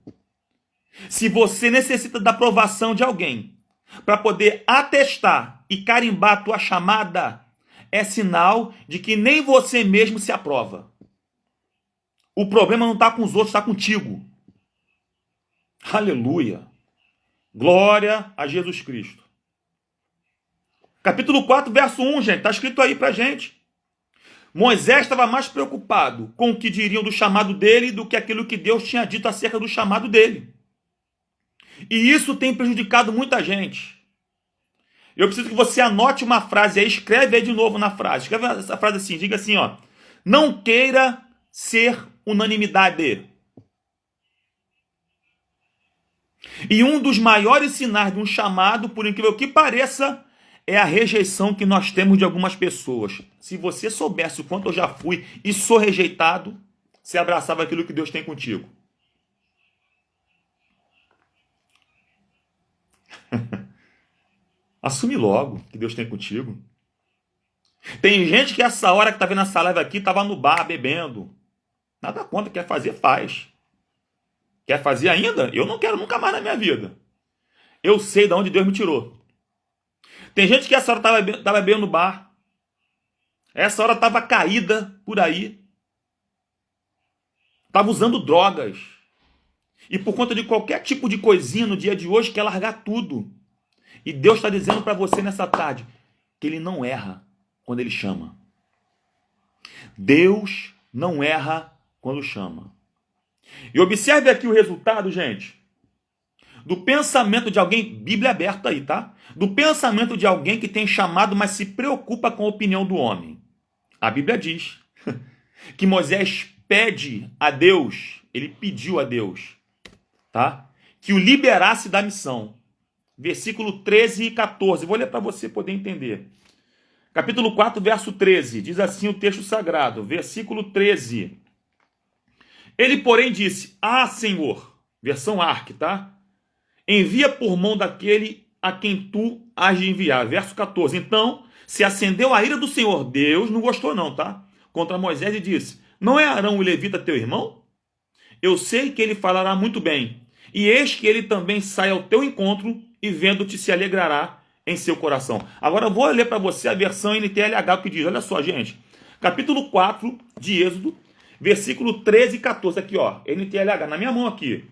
A: Se você necessita da aprovação de alguém para poder atestar e carimbar a tua chamada, é sinal de que nem você mesmo se aprova. O problema não está com os outros, está contigo. Aleluia. Glória a Jesus Cristo. Capítulo 4, verso 1, gente. Está escrito aí pra gente. Moisés estava mais preocupado com o que diriam do chamado dele do que aquilo que Deus tinha dito acerca do chamado dele. E isso tem prejudicado muita gente. Eu preciso que você anote uma frase aí, escreve aí de novo na frase. Escreve essa frase assim, diga assim, ó. Não queira ser unanimidade. E um dos maiores sinais de um chamado, por incrível que pareça, é a rejeição que nós temos de algumas pessoas. Se você soubesse o quanto eu já fui e sou rejeitado, você abraçava aquilo que Deus tem contigo. Assume logo que Deus tem contigo. Tem gente que essa hora que está vendo essa live aqui estava no bar bebendo. Nada contra, quer fazer, faz. Quer fazer ainda? Eu não quero nunca mais na minha vida. Eu sei de onde Deus me tirou. Tem gente que essa hora estava bebendo no bar. Essa hora estava caída por aí. Estava usando drogas. E por conta de qualquer tipo de coisinha no dia de hoje, quer largar tudo. E Deus está dizendo para você nessa tarde que Ele não erra quando Ele chama. Deus não erra quando chama. E observe aqui o resultado, gente, do pensamento de alguém, Bíblia aberta aí, tá? Do pensamento de alguém que tem chamado, mas se preocupa com a opinião do homem. A Bíblia diz que Moisés pede a Deus, ele pediu a Deus, tá? Que o liberasse da missão. Versículo 13 e 14. Vou ler para você poder entender. Capítulo 4, verso 13. Diz assim o texto sagrado. Versículo 13. Ele, porém, disse: Ah, Senhor, versão Arque, tá? Envia por mão daquele a quem tu has de enviar. Verso 14. Então, se acendeu a ira do Senhor. Deus não gostou não, tá? Contra Moisés e disse: Não é Arão o levita teu irmão? Eu sei que ele falará muito bem. E eis que ele também sai ao teu encontro e vendo-te se alegrará em seu coração. Agora eu vou ler para você a versão NTLH que diz, olha só, gente. Capítulo 4 de Êxodo, versículo 13 e 14. Aqui, ó, NTLH, na minha mão aqui.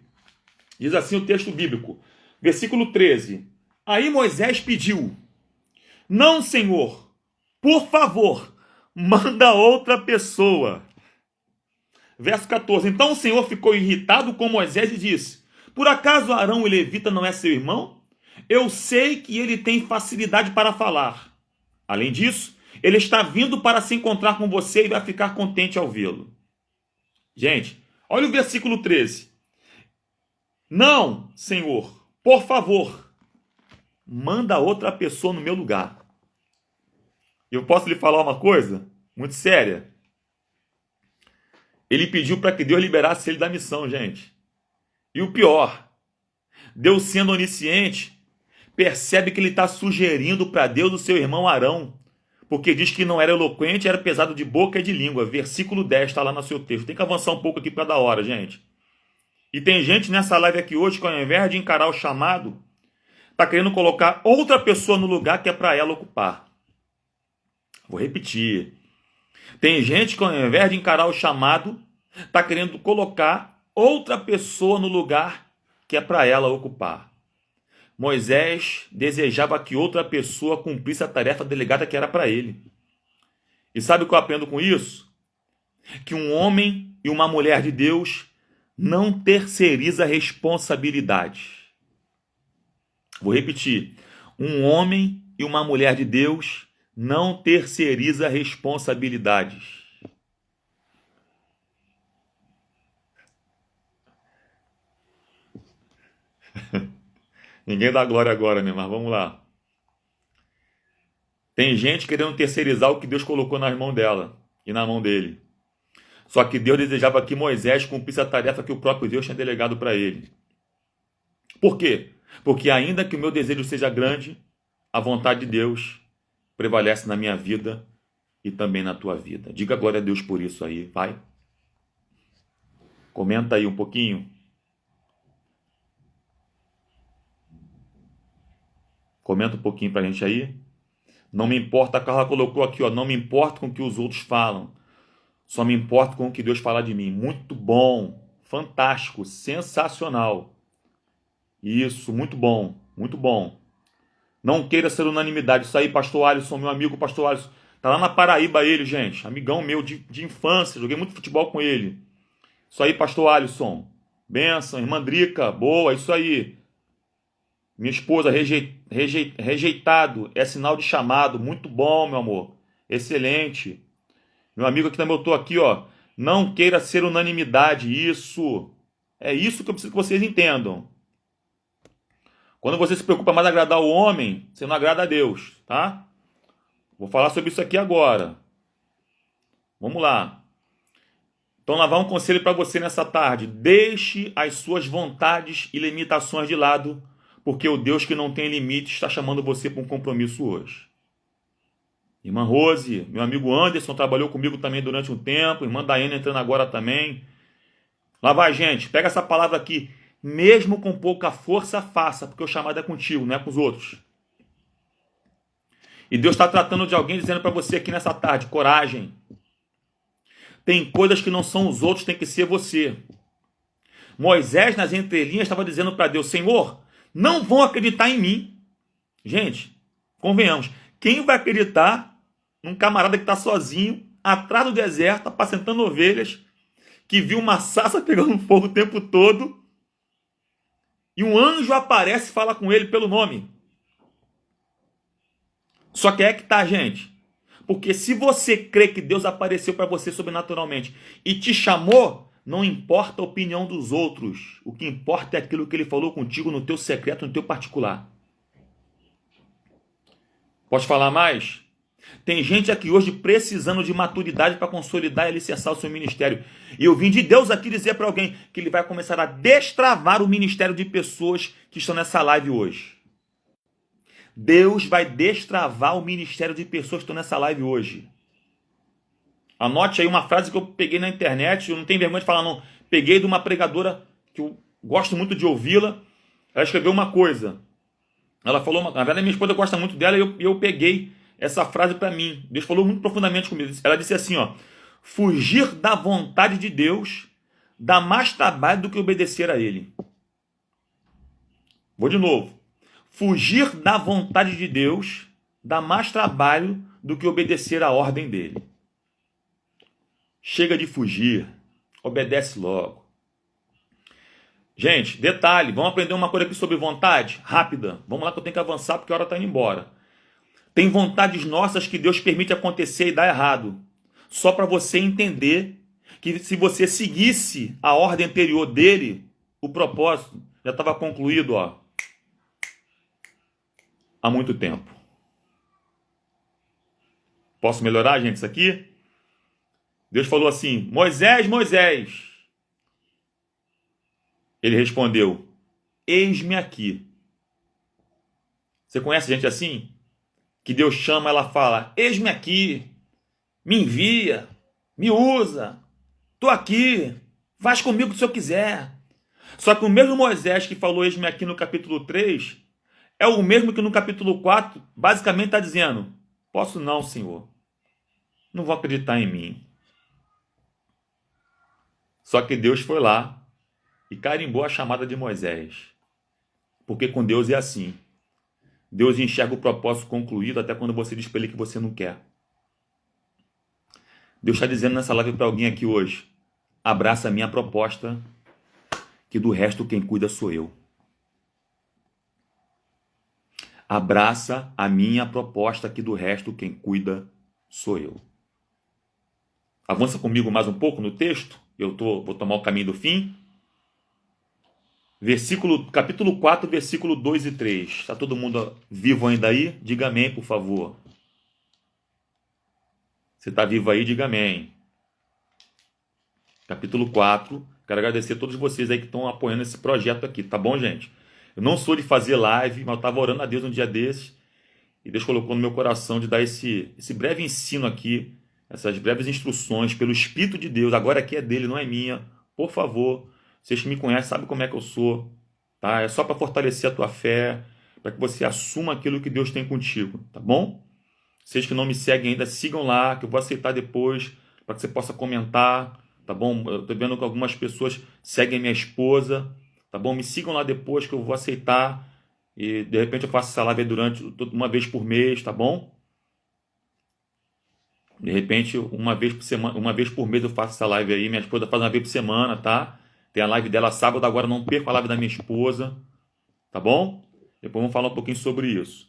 A: Diz assim o texto bíblico. Versículo 13. Aí Moisés pediu: Não, Senhor, por favor, manda outra pessoa. Verso 14. Então o Senhor ficou irritado com Moisés e disse: Por acaso Arão o levita não é seu irmão? Eu sei que ele tem facilidade para falar. Além disso, ele está vindo para se encontrar com você e vai ficar contente ao vê-lo. Gente, olha o versículo 13. Não, Senhor, por favor, manda outra pessoa no meu lugar. Eu posso lhe falar uma coisa muito séria? Ele pediu para que Deus liberasse ele da missão, gente. E o pior, Deus sendo onisciente, percebe que ele está sugerindo para Deus o seu irmão Arão, porque diz que não era eloquente, era pesado de boca e de língua. Versículo 10 está lá no seu texto. Tem que avançar um pouco aqui para dar hora, gente. E tem gente nessa live aqui hoje que ao invés de encarar o chamado, está querendo colocar outra pessoa no lugar que é para ela ocupar. Vou repetir. Tem gente que ao invés de encarar o chamado, está querendo colocar outra pessoa no lugar que é para ela ocupar. Moisés desejava que outra pessoa cumprisse a tarefa delegada que era para ele. E sabe o que eu aprendo com isso? Que um homem e uma mulher de Deus não terceiriza responsabilidades. Vou repetir. Um homem e uma mulher de Deus não terceiriza responsabilidades. Ninguém dá glória agora, né? Mas vamos lá. Tem gente querendo terceirizar o que Deus colocou nas mãos dela e na mão dele. Só que Deus desejava que Moisés cumprisse a tarefa que o próprio Deus tinha delegado para ele. Por quê? Porque ainda que o meu desejo seja grande, a vontade de Deus prevalece na minha vida e também na tua vida. Diga glória a Deus por isso aí, vai. Comenta aí um pouquinho. Comenta um pouquinho pra gente aí. Não me importa, a Carla colocou aqui, ó, não me importa com o que os outros falam. Só me importa com o que Deus fala de mim. Muito bom, fantástico, sensacional. Isso, muito bom, muito bom. Não queira ser unanimidade. Isso aí, pastor Alisson, meu amigo pastor Alisson. Tá lá na Paraíba ele, gente. Amigão meu de infância. Joguei muito futebol com ele. Isso aí, pastor Alisson. Benção, irmã Drica. Boa, isso aí. Minha esposa, rejeitado. É sinal de chamado. Muito bom, meu amor. Excelente. Meu amigo aqui também botou aqui, ó. Não queira ser unanimidade. Isso. É isso que eu preciso que vocês entendam. Quando você se preocupa mais em agradar o homem, você não agrada a Deus, tá? Vou falar sobre isso aqui agora. Vamos lá. Então, lá vai um conselho para você nessa tarde. Deixe as suas vontades e limitações de lado, porque o Deus que não tem limites está chamando você para um compromisso hoje. Irmã Rose, meu amigo Anderson trabalhou comigo também durante um tempo. Irmã Daiane entrando agora também. Lá vai, gente. Pega essa palavra aqui. Mesmo com pouca força, faça, porque o chamado é contigo, não é com os outros. E Deus está tratando de alguém, dizendo para você aqui nessa tarde, coragem. Tem coisas que não são os outros, tem que ser você. Moisés, nas entrelinhas, estava dizendo para Deus, Senhor, não vão acreditar em mim. Gente, convenhamos, quem vai acreditar num camarada que está sozinho, atrás do deserto, apacentando ovelhas, que viu uma sarça pegando fogo o tempo todo, e um anjo aparece e fala com ele pelo nome. Só que é que tá, gente. Porque se você crê que Deus apareceu para você sobrenaturalmente e te chamou, não importa a opinião dos outros. O que importa é aquilo que ele falou contigo no teu secreto, no teu particular. Pode falar mais? Tem gente aqui hoje precisando de maturidade para consolidar e alicerçar o seu ministério. E eu vim de Deus aqui dizer para alguém que ele vai começar a destravar o ministério de pessoas que estão nessa live hoje. Deus vai destravar o ministério de pessoas que estão nessa live hoje. Anote aí uma frase que eu peguei na internet, eu não tenho vergonha de falar não. Peguei de uma pregadora que eu gosto muito de ouvi-la. Ela escreveu uma coisa. Ela falou, na verdade minha esposa gosta muito dela e eu peguei essa frase para mim. Deus falou muito profundamente comigo. Ela disse assim, ó: fugir da vontade de Deus dá mais trabalho do que obedecer a Ele. Vou de novo. Fugir da vontade de Deus dá mais trabalho do que obedecer à ordem dele. Chega de fugir. Obedece logo. Gente, detalhe. Vamos aprender uma coisa aqui sobre vontade? Rápida. Vamos lá que eu tenho que avançar porque a hora está indo embora. Tem vontades nossas que Deus permite acontecer e dar errado. Só para você entender que se você seguisse a ordem anterior dele, o propósito já estava concluído, ó, há muito tempo. Posso melhorar, gente, isso aqui? Deus falou assim, Moisés, Moisés. Ele respondeu, eis-me aqui. Você conhece gente assim? Que Deus chama, ela fala, eis-me aqui, me envia, me usa, estou aqui, faz comigo o que o Senhor quiser. Só que o mesmo Moisés que falou eis-me aqui no capítulo 3, é o mesmo que no capítulo 4, basicamente está dizendo, posso não, Senhor, não vou acreditar em mim. Só que Deus foi lá e carimbou a chamada de Moisés. Porque com Deus é assim. Deus enxerga o propósito concluído até quando você diz para ele que você não quer. Deus está dizendo nessa live para alguém aqui hoje, abraça a minha proposta, que do resto quem cuida sou eu. Abraça a minha proposta, que do resto quem cuida sou eu. Avança comigo mais um pouco no texto, vou tomar o caminho do fim. Capítulo 4, versículo 2 e 3. Está todo mundo vivo ainda aí? Diga amém, por favor. Você está vivo aí? Diga amém. capítulo 4. Quero agradecer a todos vocês aí que estão apoiando esse projeto aqui, tá bom, gente? Eu não sou de fazer live, mas eu estava orando a Deus um dia desses, e Deus colocou no meu coração de dar esse breve ensino aqui, essas breves instruções pelo Espírito de Deus. Agora aqui é dele, não é minha. Por favor, vocês que me conhecem sabem como é que eu sou, tá? É só para fortalecer a tua fé, para que você assuma aquilo que Deus tem contigo, tá bom? Vocês que não me seguem ainda, sigam lá, que eu vou aceitar depois, para que você possa comentar, tá bom? Eu tô vendo que algumas pessoas seguem minha esposa, tá bom? Me sigam lá depois que eu vou aceitar, e de repente eu faço essa live durante uma vez por mês, tá bom? De repente, uma vez por semana, uma vez por mês eu faço essa live aí. Minha esposa faz uma vez por semana, tá? Tem a live dela sábado, agora não perco a live da minha esposa, tá bom? Depois vamos falar um pouquinho sobre isso,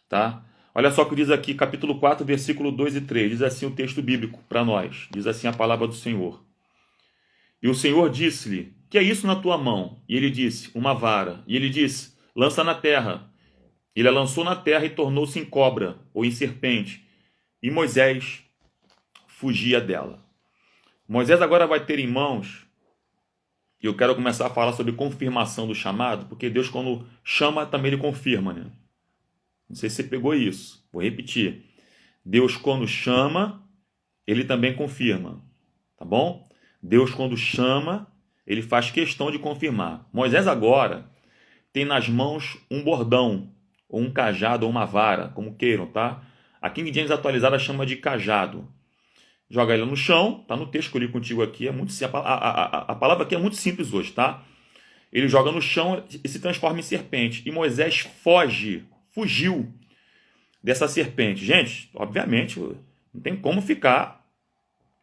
A: tá? Olha só o que diz aqui, capítulo 4, versículo 2 e 3. Diz assim o texto bíblico para nós. Diz assim a palavra do Senhor. E o Senhor disse-lhe, que é isso na tua mão? E ele disse, uma vara. E ele disse, lança na terra. Ele a lançou na terra e tornou-se em cobra, ou em serpente. E Moisés fugia dela. Moisés agora vai ter em mãos, e eu quero começar a falar sobre confirmação do chamado, porque Deus, quando chama, também ele confirma, né? Não sei se você pegou isso. Vou repetir. Deus, quando chama, ele também confirma. Tá bom? Deus, quando chama, ele faz questão de confirmar. Moisés agora tem nas mãos um bordão, ou um cajado, ou uma vara, como queiram, tá? A King James atualizada chama de cajado. Joga ele no chão, tá no texto que eu li contigo aqui, é muito simples. A palavra aqui é muito simples hoje, tá? Ele joga no chão e se transforma em serpente. E Moisés fugiu dessa serpente. Gente, obviamente, não tem como ficar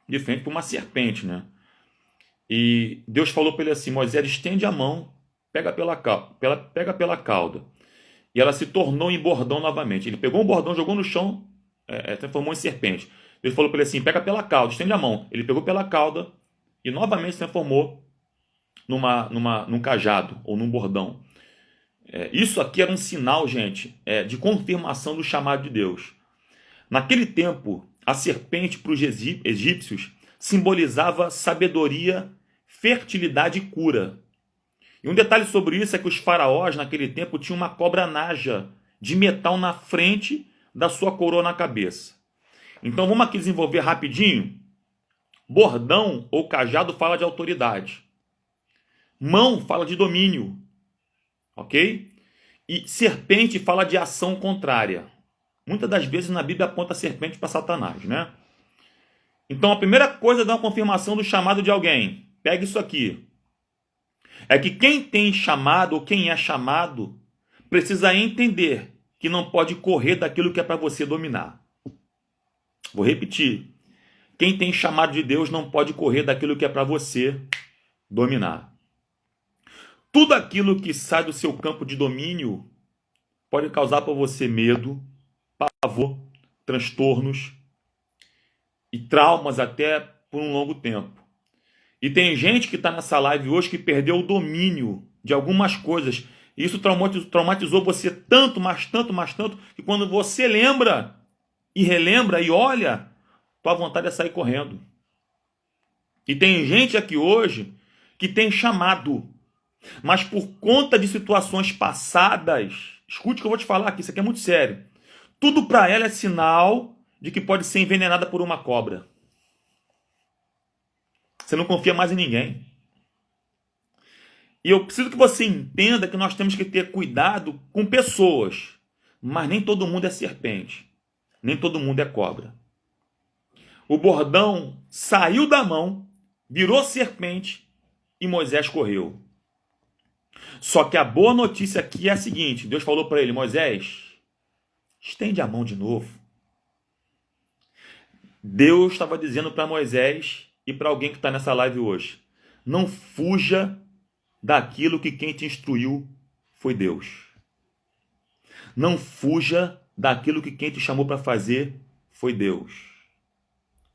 A: de frente para uma serpente, né? E Deus falou para ele assim, Moisés, estende a mão, pega pela cauda. E ela se tornou em bordão novamente. Ele pegou um bordão, jogou no chão, transformou em serpente. Deus falou para ele assim, pega pela cauda, estende a mão. Ele pegou pela cauda e novamente se transformou num cajado ou num bordão. Isso aqui era um sinal, gente, de confirmação do chamado de Deus. Naquele tempo, a serpente para os egípcios simbolizava sabedoria, fertilidade e cura. E um detalhe sobre isso é que os faraós, naquele tempo, tinham uma cobra naja de metal na frente da sua coroa na cabeça. Então vamos aqui desenvolver rapidinho. Bordão ou cajado fala de autoridade. Mão fala de domínio. Ok? E serpente fala de ação contrária. Muitas das vezes na Bíblia aponta a serpente para Satanás, né? Então a primeira coisa da confirmação do chamado de alguém, pega isso aqui, é que quem tem chamado ou quem é chamado precisa entender que não pode correr daquilo que é para você dominar. Vou repetir. Quem tem chamado de Deus não pode correr daquilo que é para você dominar. Tudo aquilo que sai do seu campo de domínio pode causar para você medo, pavor, transtornos e traumas até por um longo tempo. E tem gente que está nessa live hoje que perdeu o domínio de algumas coisas. E isso traumatizou você tanto, mas tanto, que quando você lembra e relembra e olha, tua vontade é sair correndo. E tem gente aqui hoje que tem chamado, mas por conta de situações passadas, escute o que eu vou te falar aqui, isso aqui é muito sério. Tudo para ela é sinal de que pode ser envenenada por uma cobra. Você não confia mais em ninguém. E eu preciso que você entenda que nós temos que ter cuidado com pessoas. Mas nem todo mundo é serpente. Nem todo mundo é cobra. O bordão saiu da mão, virou serpente e Moisés correu. Só que a boa notícia aqui é a seguinte. Deus falou para ele, Moisés, estende a mão de novo. Deus estava dizendo para Moisés e para alguém que está nessa live hoje, não fuja daquilo que quem te instruiu foi Deus. Não fuja daquilo que quem te chamou para fazer foi Deus.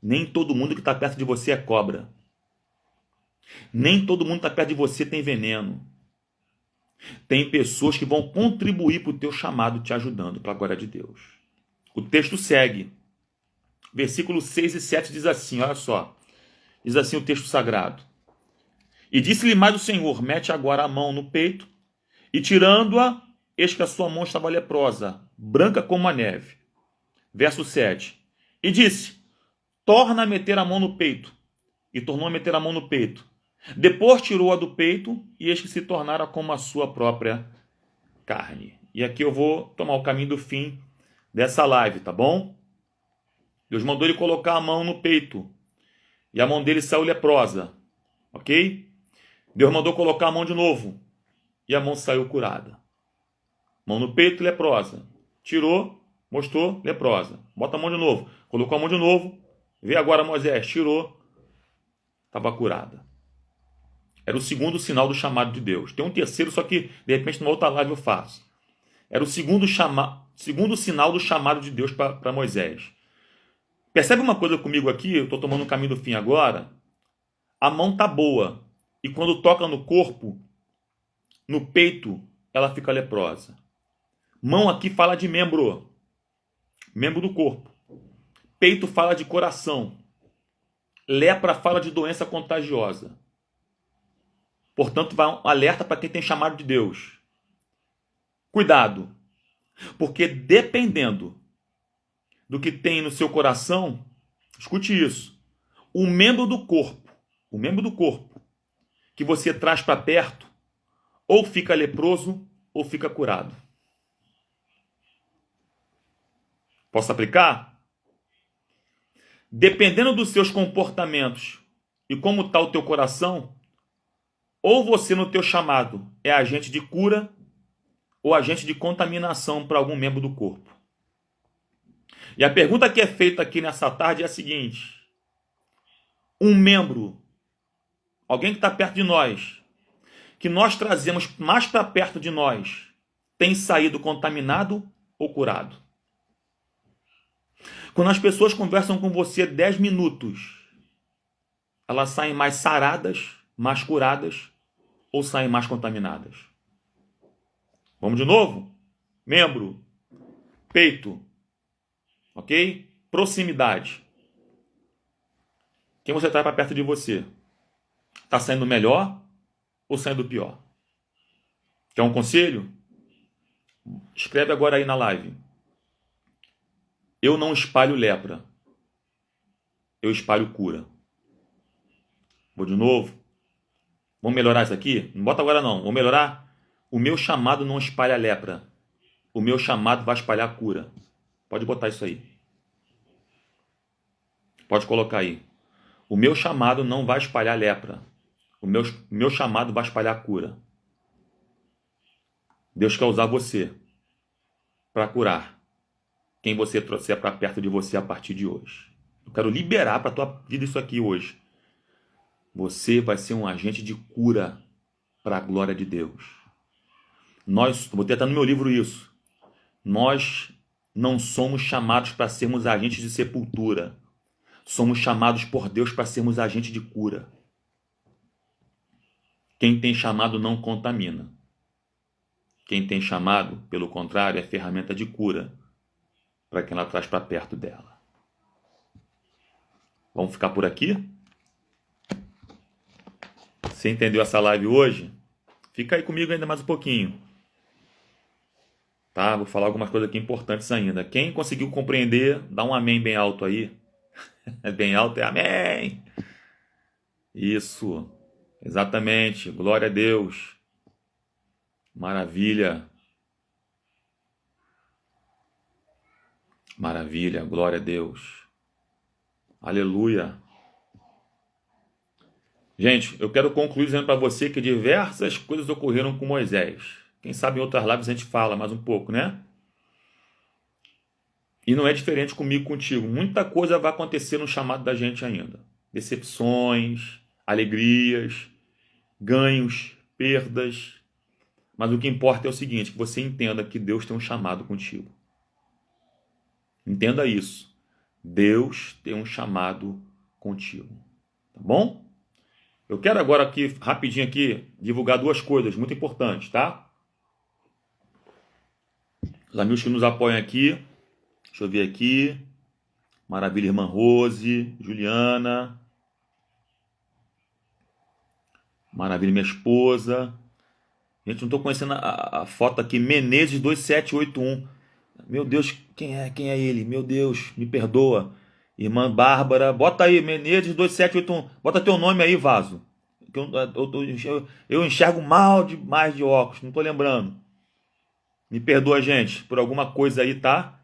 A: Nem todo mundo que está perto de você é cobra. Nem todo mundo que está perto de você tem veneno. Tem pessoas que vão contribuir para o teu chamado te ajudando, para a glória de Deus. O texto segue. Versículos 6 e 7 diz assim, olha só. Diz assim o texto sagrado. E disse-lhe mais o Senhor, mete agora a mão no peito, e tirando-a, eis que a sua mão estava leprosa, branca como a neve. Verso 7. E disse, torna a meter a mão no peito. E tornou a meter a mão no peito. Depois tirou-a do peito, e eis que se tornara como a sua própria carne. E aqui eu vou tomar o caminho do fim dessa live, tá bom? Deus mandou ele colocar a mão no peito. E a mão dele saiu leprosa. Ok? Deus mandou colocar a mão de novo. E a mão saiu curada. Mão no peito, leprosa. Tirou, mostrou, leprosa. Bota a mão de novo. Colocou a mão de novo. Vê agora Moisés. Tirou. Estava curada. Era o segundo sinal do chamado de Deus. Tem um terceiro, só que de repente numa outra live eu faço. Era o segundo sinal do chamado de Deus para Moisés. Percebe uma coisa comigo aqui? Eu estou tomando o caminho do fim agora. A mão está boa. E quando toca no corpo, no peito, ela fica leprosa. Mão aqui fala de membro. Membro do corpo. Peito fala de coração. Lepra fala de doença contagiosa. Portanto, vai um alerta para quem tem chamado de Deus. Cuidado. Porque dependendo do que tem no seu coração, escute isso, o membro do corpo que você traz para perto, ou fica leproso, ou fica curado. Posso aplicar? Dependendo dos seus comportamentos e como está o teu coração, ou você no teu chamado é agente de cura, ou agente de contaminação para algum membro do corpo. E a pergunta que é feita aqui nessa tarde é a seguinte: um membro, alguém que está perto de nós, que nós trazemos mais para perto de nós, tem saído contaminado ou curado? Quando as pessoas conversam com você 10 minutos, elas saem mais saradas, mais curadas ou saem mais contaminadas? Vamos de novo? Membro, peito, ok? Proximidade. Quem você traz para perto de você? Está saindo melhor ou saindo pior? Quer um conselho? Escreve agora aí na live. Eu não espalho lepra. Eu espalho cura. Vou de novo. Vamos melhorar isso aqui? Não bota agora não. Vamos melhorar? O meu chamado não espalha lepra. O meu chamado vai espalhar cura. Pode botar isso aí. Pode colocar aí. O meu chamado não vai espalhar lepra. O meu chamado vai espalhar cura. Deus quer usar você para curar quem você trouxer para perto de você a partir de hoje. Eu quero liberar para a tua vida isso aqui hoje. Você vai ser um agente de cura para a glória de Deus. Vou tentar no meu livro isso. Nós não somos chamados para sermos agentes de sepultura. Somos chamados por Deus para sermos agentes de cura. Quem tem chamado não contamina. Quem tem chamado, pelo contrário, é ferramenta de cura para quem ela traz para perto dela. Vamos ficar por aqui? Você entendeu essa live hoje? Fica aí comigo ainda mais um pouquinho. Tá? Vou falar algumas coisas aqui importantes ainda. Quem conseguiu compreender, dá um amém bem alto aí. Bem alto é amém. Isso. Exatamente. Glória a Deus. Maravilha. Maravilha. Glória a Deus. Aleluia. Gente, eu quero concluir dizendo para você que diversas coisas ocorreram com Moisés. Quem sabe em outras lives a gente fala mais um pouco, né? E não é diferente comigo e contigo. Muita coisa vai acontecer no chamado da gente ainda. Decepções, alegrias, ganhos, perdas. Mas o que importa é o seguinte, que você entenda que Deus tem um chamado contigo. Entenda isso. Deus tem um chamado contigo. Tá bom? Eu quero agora aqui, rapidinho aqui, divulgar duas coisas muito importantes, tá? Os amigos que nos apoiam aqui, deixa eu ver aqui, Maravilha, irmã Rose, Juliana, Maravilha, minha esposa. Gente, não estou conhecendo a foto aqui. Menezes 2781. Meu Deus, quem é? Quem é ele? Meu Deus, me perdoa. Irmã Bárbara, bota aí, Menezes 2781. Bota teu nome aí, vaso. Que eu enxergo mal demais de óculos, não estou lembrando. Me perdoa, gente, por alguma coisa aí, tá?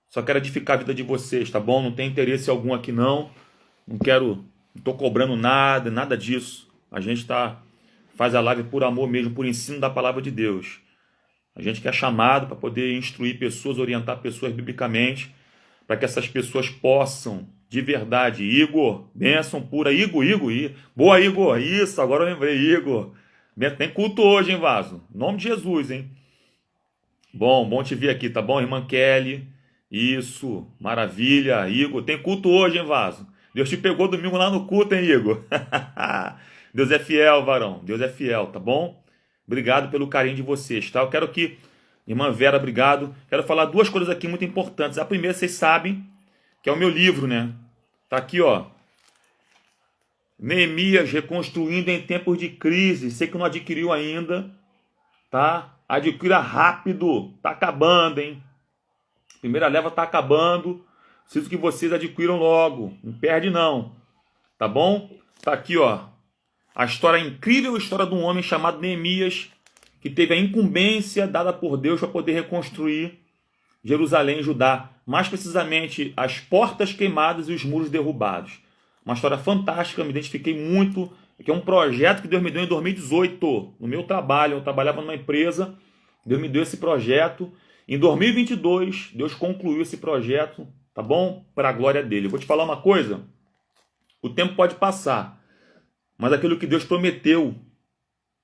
A: Só quero edificar a vida de vocês, tá bom? Não tem interesse algum aqui, não. Não quero, não tô cobrando nada, nada disso. A gente faz a live por amor mesmo, por ensino da palavra de Deus. A gente quer chamado para poder instruir pessoas, orientar pessoas biblicamente, para que essas pessoas possam, de verdade, Igor, bênção pura, Igor, boa Igor, isso, agora eu lembrei, Igor. Tem culto hoje, hein, Vaso? Em nome de Jesus, hein? Bom te ver aqui, tá bom, irmã Kelly? Isso, maravilha, Igor. Tem culto hoje, hein, Vaso? Deus te pegou domingo lá no culto, hein, Igor? Deus é fiel, varão. Deus é fiel, tá bom? Obrigado pelo carinho de vocês, tá? Eu quero que, irmã Vera, obrigado. Quero falar duas coisas aqui muito importantes. A primeira, vocês sabem, que é o meu livro, né? Tá aqui, ó. Neemias reconstruindo em tempos de crise. Sei que não adquiriu ainda, tá? Adquira rápido. Tá acabando, hein? Primeira leva tá acabando. Preciso que vocês adquiram logo. Não perde, não. Tá bom? Tá aqui, ó. A incrível história de um homem chamado Neemias, que teve a incumbência dada por Deus para poder reconstruir Jerusalém e Judá. Mais precisamente, as portas queimadas e os muros derrubados. Uma história fantástica, me identifiquei muito. Que é um projeto que Deus me deu em 2018, no meu trabalho. Eu trabalhava numa empresa, Deus me deu esse projeto. Em 2022, Deus concluiu esse projeto, tá bom? Para a glória dele. Eu vou te falar uma coisa. O tempo pode passar, mas aquilo que Deus prometeu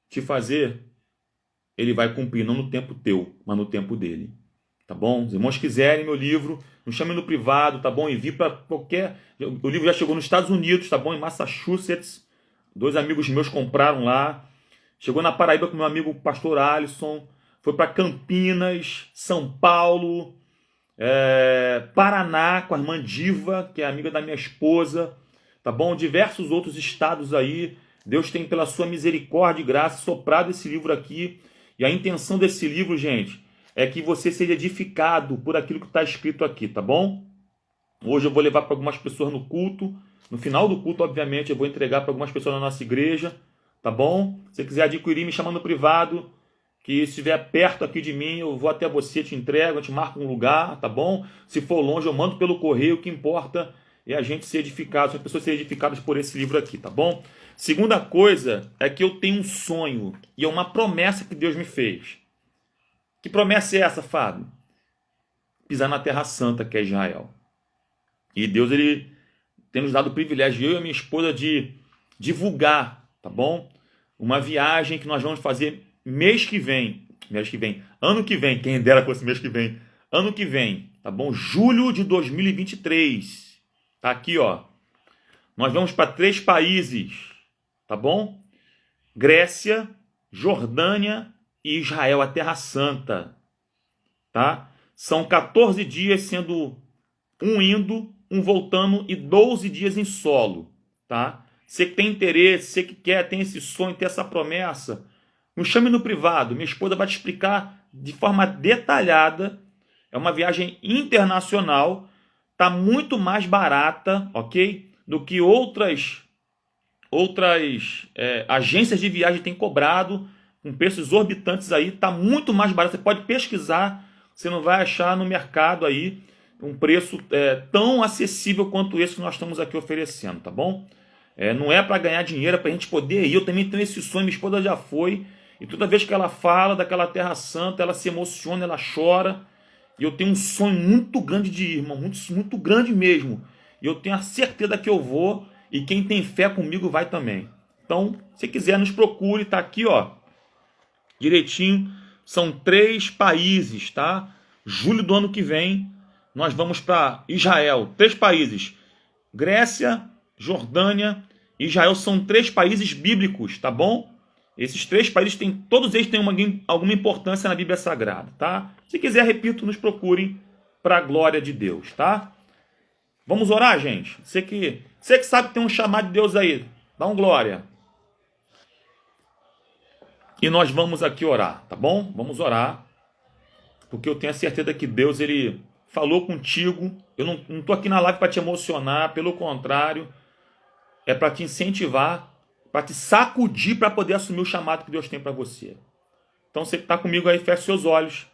A: te fazer, Ele vai cumprir, não no tempo teu, mas no tempo dele. Tá bom? Os irmãos quiserem meu livro, me chamem no privado, tá bom? Envie para qualquer... O livro já chegou nos Estados Unidos, tá bom? Em Massachusetts. 2 amigos meus compraram lá. Chegou na Paraíba com meu amigo pastor Alisson. Foi para Campinas, São Paulo, Paraná, com a irmã Diva, que é amiga da minha esposa. Tá bom? Diversos outros estados aí. Deus tem, pela sua misericórdia e graça, soprado esse livro aqui. E a intenção desse livro, gente, é que você seja edificado por aquilo que está escrito aqui, tá bom? Hoje eu vou levar para algumas pessoas no culto. No final do culto, obviamente, eu vou entregar para algumas pessoas na nossa igreja, tá bom? Se você quiser adquirir, me chama no privado, que se estiver perto aqui de mim, eu vou até você, te entrego, eu te marco um lugar, tá bom? Se for longe, eu mando pelo correio, o que importa é a gente ser edificado, as pessoas serem edificadas por esse livro aqui, tá bom? Segunda coisa é que eu tenho um sonho, e é uma promessa que Deus me fez. Que promessa é essa, Fábio? Pisar na Terra Santa, que é Israel. E Deus, Ele tem nos dado o privilégio, eu e a minha esposa, de divulgar, tá bom? Uma viagem que nós vamos fazer ano que vem, quem dera fosse mês que vem, ano que vem, tá bom? Julho de 2023. Tá aqui, ó. Nós vamos para 3 países, tá bom? Grécia, Jordânia e Israel, a Terra Santa, tá? São 14 dias, sendo um indo, um voltando e 12 dias em solo, tá? Você que tem interesse, você que quer, tem esse sonho, tem essa promessa, me chame no privado, minha esposa vai te explicar de forma detalhada. É uma viagem internacional, tá muito mais barata, ok? Do que outras agências de viagem têm cobrado, com preços exorbitantes aí, tá muito mais barato. Você pode pesquisar, você não vai achar no mercado aí um preço tão acessível quanto esse que nós estamos aqui oferecendo, tá bom? Não é para ganhar dinheiro, é para a gente poder ir. Eu também tenho esse sonho, minha esposa já foi, e toda vez que ela fala daquela Terra Santa, ela se emociona, ela chora, e eu tenho um sonho muito grande de ir, irmão, muito, muito grande mesmo, e eu tenho a certeza que eu vou, e quem tem fé comigo vai também. Então, se quiser, nos procure, tá aqui, ó, direitinho, são 3 países, tá? Julho do ano que vem, nós vamos para Israel, 3 países, Grécia, Jordânia e Israel, são 3 países bíblicos, tá bom? Esses 3 países, todos eles têm alguma importância na Bíblia Sagrada, tá? Se quiser, repito, nos procurem para a glória de Deus, tá? Vamos orar, gente? Você que sabe que tem um chamado de Deus aí, dá um glória. E nós vamos aqui orar, tá bom? Vamos orar, porque eu tenho a certeza que Deus, Ele falou contigo. Eu não estou aqui na live para te emocionar, pelo contrário, é para te incentivar, para te sacudir para poder assumir o chamado que Deus tem para você. Então você que está comigo aí, feche seus olhos.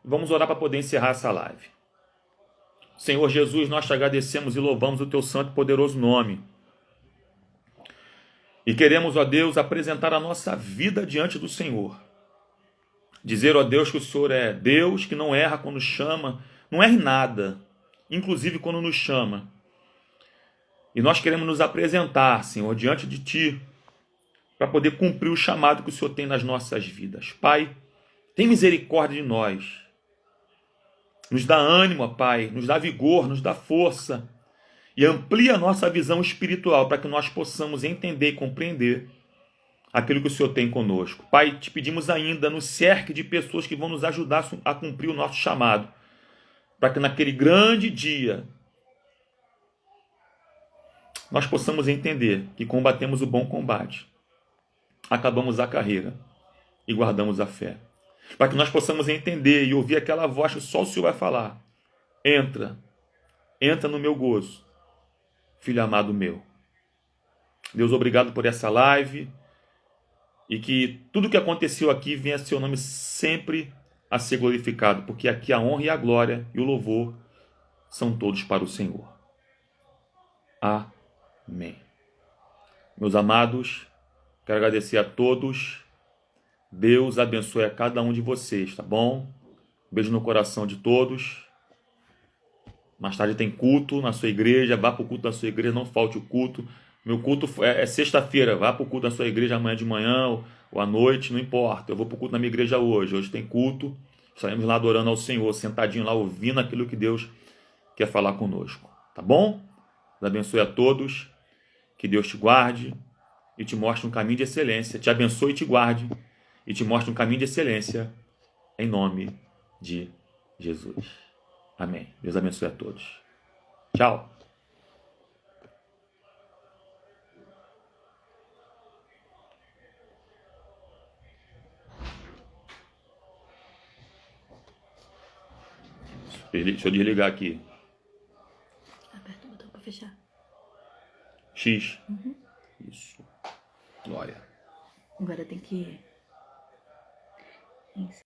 A: Vamos orar para poder encerrar essa live. Senhor Jesus, nós te agradecemos e louvamos o teu santo e poderoso nome. E queremos, ó Deus, apresentar a nossa vida diante do Senhor. Dizer, ó Deus, que o Senhor é Deus, que não erra quando chama, não erra em nada, inclusive quando nos chama. E nós queremos nos apresentar, Senhor, diante de Ti, para poder cumprir o chamado que o Senhor tem nas nossas vidas. Pai, tem misericórdia de nós. Nos dá ânimo, Pai, nos dá vigor, nos dá força. E amplia a nossa visão espiritual para que nós possamos entender e compreender aquilo que o Senhor tem conosco. Pai, te pedimos ainda, nos cerque de pessoas que vão nos ajudar a cumprir o nosso chamado, para que naquele grande dia nós possamos entender que combatemos o bom combate, acabamos a carreira e guardamos a fé. Para que nós possamos entender e ouvir aquela voz que só o Senhor vai falar. Entra no meu gozo, filho amado meu. Deus, obrigado por essa live e que tudo que aconteceu aqui venha seu nome sempre a ser glorificado, porque aqui a honra e a glória e o louvor são todos para o Senhor. Amém. Meus amados, quero agradecer a todos. Deus abençoe a cada um de vocês, tá bom? Beijo no coração de todos. Mais tarde tem culto na sua igreja, vá para o culto da sua igreja, não falte o culto. Meu culto é sexta-feira, vá para o culto da sua igreja amanhã de manhã ou à noite, não importa. Eu vou para o culto na minha igreja hoje. Hoje tem culto, estaremos lá adorando ao Senhor, sentadinho lá, ouvindo aquilo que Deus quer falar conosco. Tá bom? Deus abençoe a todos, que Deus te guarde e te mostre um caminho de excelência. Te abençoe e te guarde e te mostre um caminho de excelência, em nome de Jesus. Amém. Deus abençoe a todos. Tchau. Deixa eu desligar aqui.
B: Aperta o botão para fechar.
A: X. Isso. Glória.
B: Agora tem que